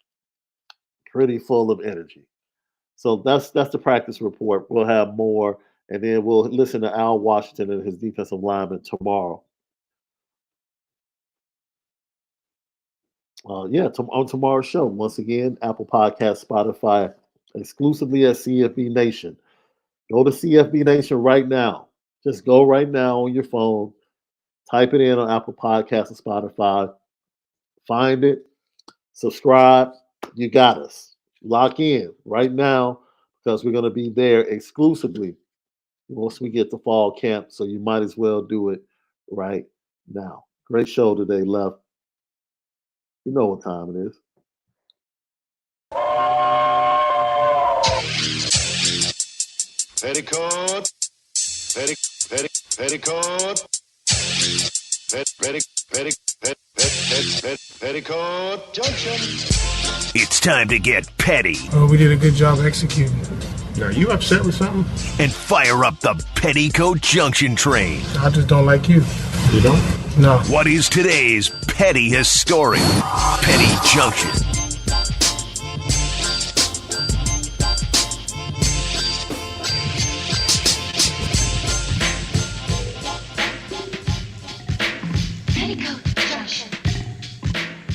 So that's the practice report. We'll have more, and then we'll listen to Al Washington and his defensive lineman tomorrow. On tomorrow's show, once again, Apple Podcast, Spotify, exclusively at CFB Nation. Go to CFB Nation right now. Just go right now on your phone. Type it in on Apple Podcasts and Spotify. Find it. Subscribe. You got us. Lock in right now because we're going to be there exclusively once we get to fall camp. So you might as well do it right now. Great show today, Left. You know what time it is. Petticoat, petticoat, petticoat, Junction. It's time to get petty Oh, we did a good job executing. Are you upset with something? and fire up the Petticoat Junction train. I just don't like you. You don't? No. What is today's petty history? Petty Junction.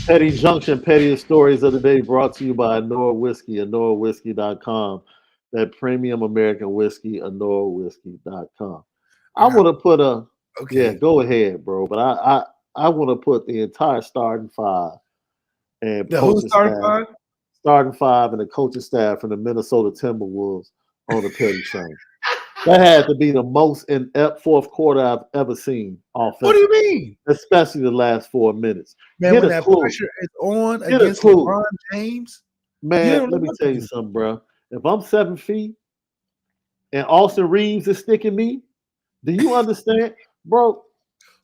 Petty Junction, pettiest stories of the day brought to you by Onora Whiskey, OnoraWhiskey.com. That premium American whiskey, OnoraWhiskey.com. I want to put a, yeah, go ahead, bro. But I want to put the entire starting five and The who's starting staff, five? starting five and the coaching staff from the Minnesota Timberwolves on the petty train. That had to be the most inept fourth quarter I've ever seen offensively. What do you mean? Especially the last 4 minutes. Man, Get when a that clue. pressure is on Get a against clue. LeBron James, You Man, don't let know me what tell to you do. something, bro. If I'm 7 feet and Austin Reeves is sticking me, do you understand, bro?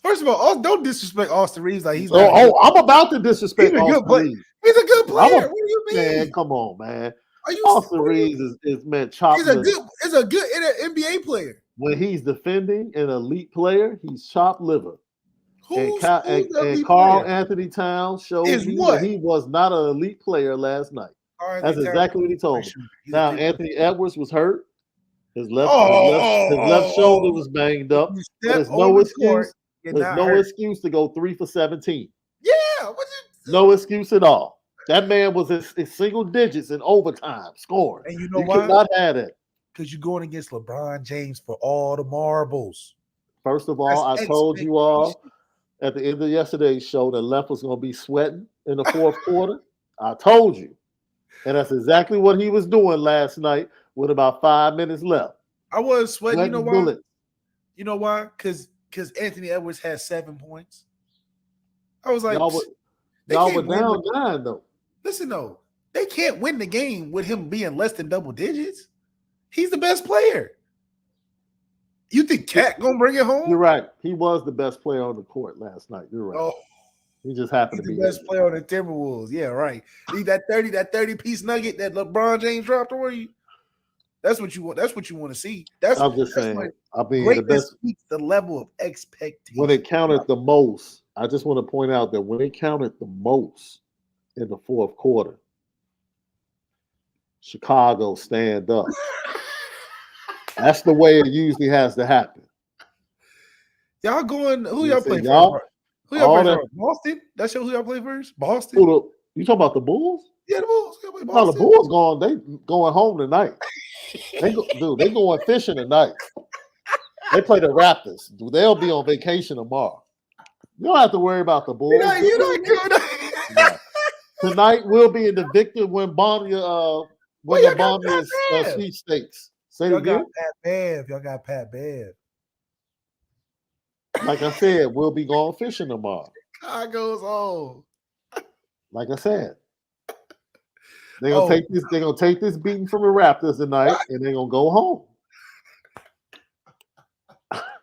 first of all, don't disrespect Austin Reeves like he's Oh, not a good- I'm about to disrespect He's a good Austin player. Reeves. He's a good player. I'm a- What do you mean? Man, come on, man. Are you Austin what do you- Reeves is man chopping. He's a good NBA player. When he's defending an elite player, he's chopped liver. And, Who's and elite Carl player? Anthony Towns showed Is me what? that he was not an elite player last night. Carl That's Anthony exactly what he Towns told me. is a Now, good Anthony Edwards was hurt. His left Oh, shoulder was banged up. You But step there's on no the excuse. court, you're There's not no hurt. excuse to go 3 for 17. Yeah, what you, No excuse at all. That man was in single digits in overtime scoring. and you know You why? could not have it. Because you're going against LeBron James for all the marbles. First of all, That's I told you all expectation. at the end of yesterday's show that Left was going to be sweating in the fourth quarter. I told you. And that's exactly what he was doing last night with about 5 minutes left. I was sweating. You know Sweating why? bullets. You know why? Because Anthony Edwards had 7 points. I was like, Y'all they were can't win down the- 9, though. listen though, they can't win the game with him being less than double digits. He's the best player. You think Cat gonna bring it home? You're right. He was the best player on the court last night. You're right. Oh, He just happened he's to the be best player on the Timberwolves. Yeah, right. Need that 30 piece nugget that LeBron James dropped on you. That's what you want. That's what you want to see. That's I'm just that's saying. what- I mean, the greatness best speaks the level of expectation. when it counted the most. I just want to point out that when it counted the most in the fourth quarter, Chicago stand up. That's the way it usually has to happen. Y'all going? Who You y'all see, play y'all- first? Who y'all all play that- first? Boston. That's who y'all play first? Boston. You talking about the Bulls? Yeah, the Bulls. Y'all play No, Boston. the Bulls going. They going home tonight. They going fishing tonight. They play the Raptors. They'll be on vacation tomorrow. You don't have to worry about the Bulls. You're not good. No. Tonight we'll be in the Victor Wembanyama Well, y'all got Wembanyama's Pat Bev. sweepstakes. Say it Y'all got again. Pat Bev. Y'all got Pat Bev. Like I said, we'll be going fishing tomorrow. Chicago's on. Like I said, they're gonna take this. They're gonna take this beating from the Raptors tonight, and they're gonna go home.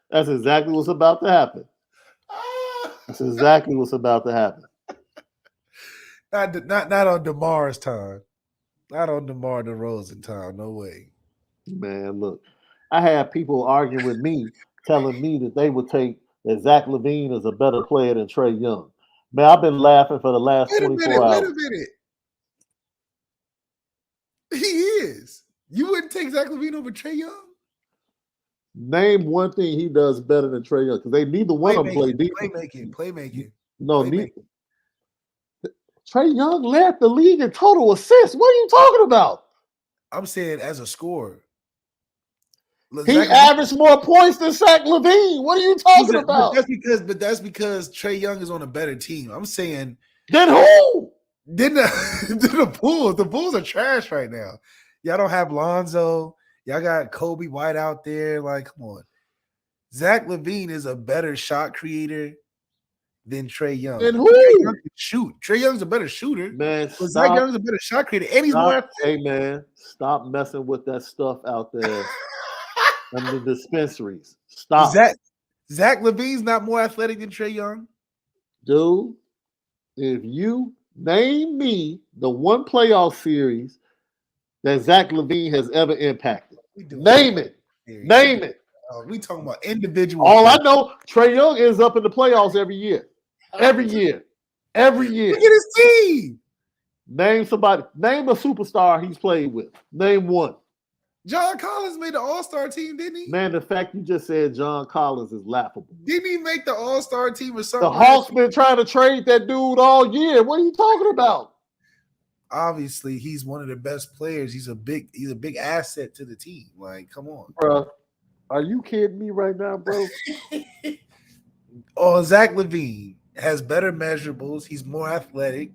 That's exactly what's about to happen. That's exactly what's about to happen. Not on DeMar's time. Not on DeMar DeRozan time. No way. Man, look, I had people arguing with me, telling me that they would take that Zach LaVine is a better player than Trae Young. Man, I've been laughing for the last Wait a 24 minute. hours. Wait a minute. He is. You wouldn't take Zach LaVine over Trae Young? Name one thing he does better than Trae Young, because they neither one of them play defense. Playmaking. No, playmaking. Trae Young led the league in total assists. What are you talking about? I'm saying as a scorer. He averaged more points than Zach LaVine. What are you talking about? But that's because Trae Young is on a better team. I'm saying. Then who? Then the Bulls. The Bulls are trash right now. Y'all don't have Lonzo. Y'all got Kobe White out there. Like, come on. Zach LaVine is a better shot creator than Trae Young. And who? Trae Young can shoot. Trae Young's a better shooter. Man, but Zach Young's a better shot creator. And he's more. Hey, man, stop messing with that stuff out there in the dispensaries. Stop. Zach LaVine's not more athletic than Trae Young? Dude, if you name me the one playoff series that Zach LaVine has ever impacted, name it. Name it. We talking about individual. All I know, Trae Young ends up in the playoffs every year. Every year. Every year. Look at his team. Name somebody. Name a superstar he's played with. Name one. John Collins made the All-Star team, didn't he? Man, the fact you just said John Collins is laughable. Didn't he make the All-Star team or something? The Hawks been trying to trade that dude all year. What are you talking about? Obviously, he's one of the best players. He's a big asset to the team. Like, come on. Bro, are you kidding me right now, bro? Zach LaVine has better measurables. He's more athletic,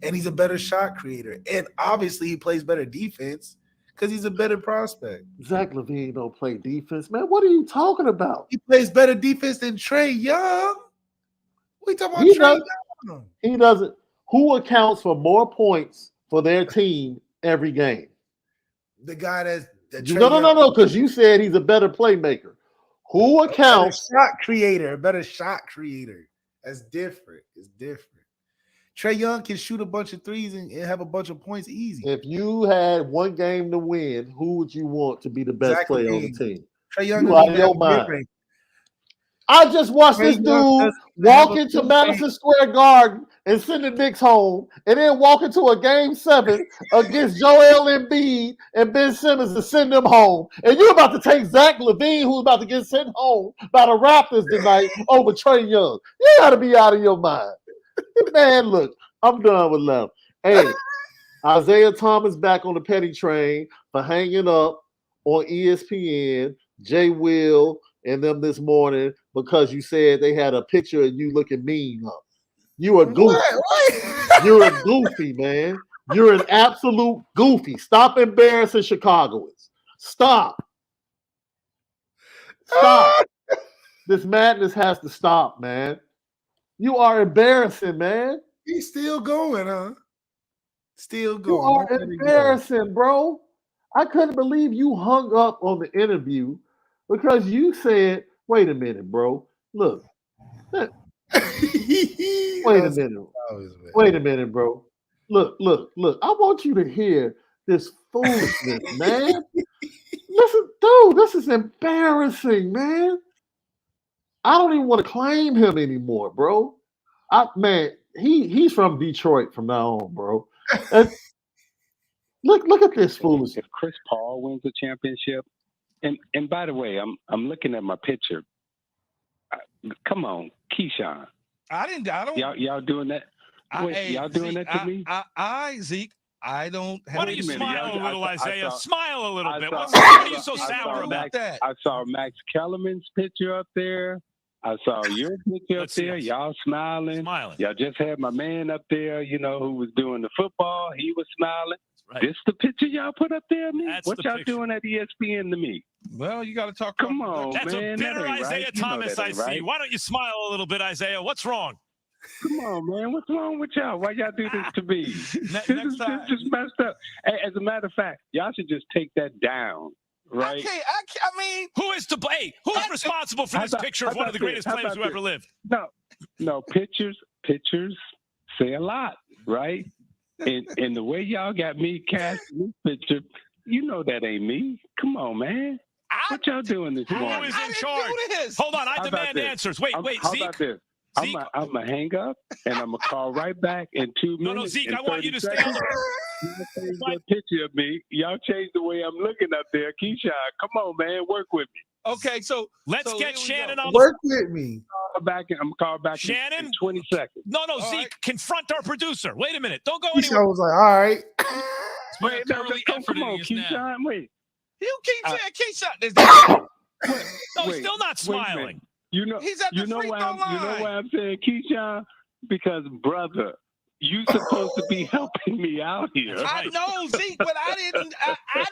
and he's a better shot creator. And obviously, he plays better defense because he's a better prospect. Zach LaVine don't play defense, man. What are you talking about? He plays better defense than Trae Young. What are you talking about, Trae Young? He doesn't. Who accounts for more points for their team every game? The guy that's no, because you said he's a better playmaker. Who accounts? A better shot creator. That's different. It's different. Trae Young can shoot a bunch of threes and have a bunch of points easy. If you had one game to win, who would you want to be the best player on the team? Trae Young you out of your mind. I just watched this dude walk into Madison Square Garden and send the Knicks home, and then walk into a Game 7 against Joel Embiid and Ben Simmons to send them home. And you're about to take Zach LaVine, who's about to get sent home by the Raptors tonight, over Trae Young. You got to be out of your mind. Man, look, I'm done with love. Hey, Isaiah Thomas back on the petty train for hanging up on ESPN, Jay Will, and them this morning because you said they had a picture of you looking mean up. You a goofy. You're a goofy, man. You're an absolute goofy. Stop embarrassing Chicagoans. Stop. This madness has to stop, man. You are embarrassing, man. He's still going, huh? Still going. You are embarrassing, bro. I couldn't believe you hung up on the interview because you said, wait a minute, bro. Look. Wait a minute, bro. Look. I want you to hear this foolishness, man. Listen, dude, this is embarrassing, man. I don't even want to claim him anymore, bro. He's from Detroit from now on, bro. Look at this foolishness. If Chris Paul wins the championship, and by the way, I'm looking at my picture. Come on, Keyshawn. I don't. Y'all doing that? Wait, y'all doing Zeke, that to me? Zeke, I don't have. Why don't you smile a little, Isaiah? Smile a little bit. What are you so sour about that? I saw Max Kellerman's picture up there. I saw your picture up there. Y'all smiling. Y'all just had my man up there, who was doing the football. He was smiling. Right. This the picture y'all put up there, man? That's what y'all doing at ESPN to me? Well, you got to talk. Come on, That's man. a bitter Isaiah Thomas, I see. Right. Why don't you smile a little bit, Isaiah? What's wrong? Come on, man. What's wrong with y'all? Why y'all do this to me? This is just messed up. As a matter of fact, y'all should just take that down. Right. I mean, who is to blame? Who's responsible for this picture of one of the greatest players who ever lived? No, pictures say a lot, right? And the way y'all got me casting this picture, that ain't me. Come on, man. What y'all doing this morning? Who is in charge? Hold on, I demand answers. Wait, how Zeke. About this? I'm going to hang up, and I'm going to call right back in 2 minutes. No, Zeke, I want you to stay on Y'all changed that picture of me. Y'all changed the way I'm looking up there. Keyshawn, come on, man. Work with me. Okay, so let's get Shannon on work with me. I'm calling back Shannon? in 20 seconds. No, Zeke, right. Confront our producer. Wait a minute. Don't go anywhere. anywhere. I was like, all right. Wait, come on, Keyshawn. Wait. You keep saying Keyshawn. No, he's still not smiling. You know, He's at the free throw line. You know why I'm saying Keyshawn? Because, brother, you supposed to be helping me out here. I know, Zeke, but I didn't put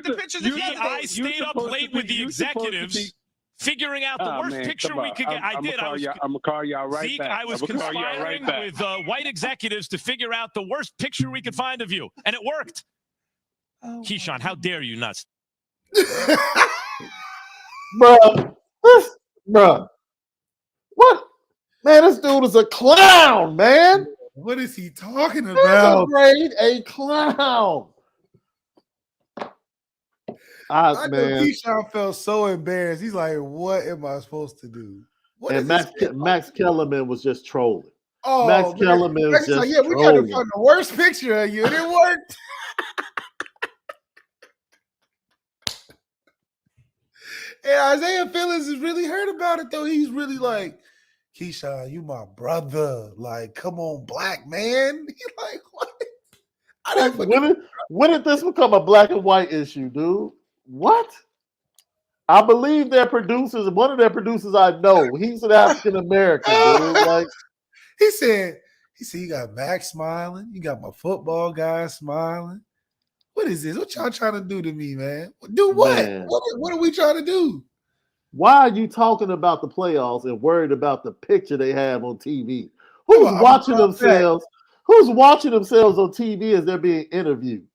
the pictures together. I stayed up late with the executives figuring out the worst picture we could get. I'm gonna call y'all right Zeke, back. I was conspiring with white executives to figure out the worst picture we could find of you, and it worked. Keyshawn, how dare you not? Bruh. What? Man, this dude is a clown, man. What is he talking about? Grade A clown. I know Keyshawn felt so embarrassed. He's like, what am I supposed to do? And Max Kellerman was just trolling. Oh, Max Kellerman was just like, yeah, we got to find the worst picture of you, and it worked. And Isaiah Phillips is really hurt about it, though. He's really like, Keyshawn, you my brother. Like, come on, black man. He's like, what? When did this become a black and white issue, dude? What? I believe their producers, one of their producers I know, he's an African American, dude. Like, he said, you got Max smiling, you got my football guy smiling. What is this? What y'all trying to do to me, man? Do what? Man. What are we trying to do? Why are you talking about the playoffs and worried about the picture they have on TV? Who's watching themselves? Who's watching themselves on TV as they're being interviewed?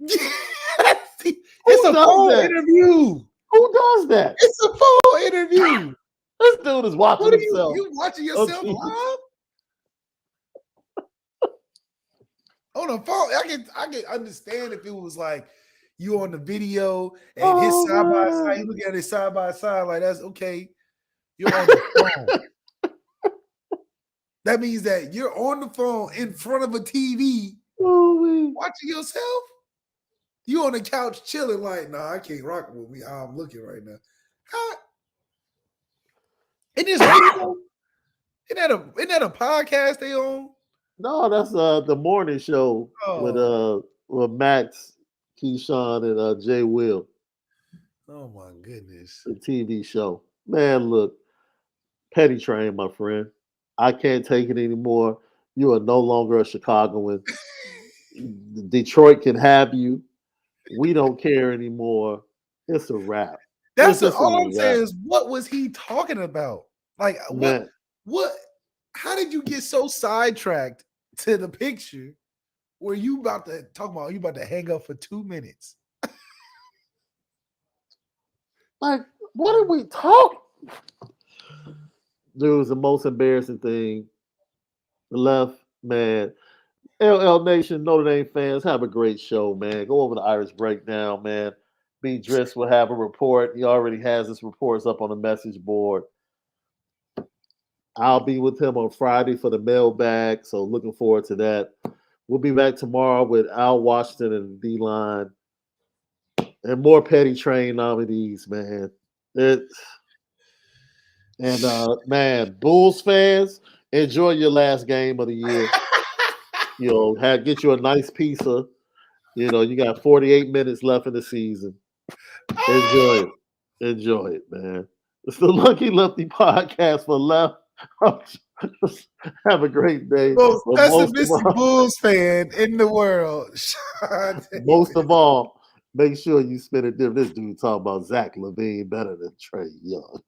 It's a full interview. Who does that? It's a full interview. This dude is watching himself. You watching yourself live? On the phone, I can understand if it was like you on the video and his side by side, you look at it side by side, like that's okay. You're on the phone. That means that you're on the phone in front of a TV watching yourself. You on the couch chilling, like, nah, I can't rock with me how I'm looking right now. How? In this video, isn't that a podcast they own? No, that's the morning show with Max, Keyshawn, and Jay Will. Oh my goodness. The TV show. Man, look, Petty Train, my friend. I can't take it anymore. You are no longer a Chicagoan. Detroit can have you. We don't care anymore. It's a wrap. That's all I'm saying is, what was he talking about? Like, what? How did you get so sidetracked to the picture where you about to hang up for 2 minutes? Like, what are we talking? Dude, was the most embarrassing thing. Left, man. LL Nation, Notre Dame fans, have a great show, man. Go over the Irish Breakdown, man. B. Driss will have a report. He already has his reports up on the message board. I'll be with him on Friday for the mailbag, so looking forward to that. We'll be back tomorrow with Al Washington and D-Line and more Petty Train nominees, man. Man, Bulls fans, enjoy your last game of the year. Get you a nice pizza. You got 48 minutes left in the season. Enjoy it, man. It's the Lucky Lefty podcast for Left. Have a great day. Most pessimistic Bulls fan in the world. Most of all, make sure you spend a different. This dude talking about Zach LaVine better than Trae Young.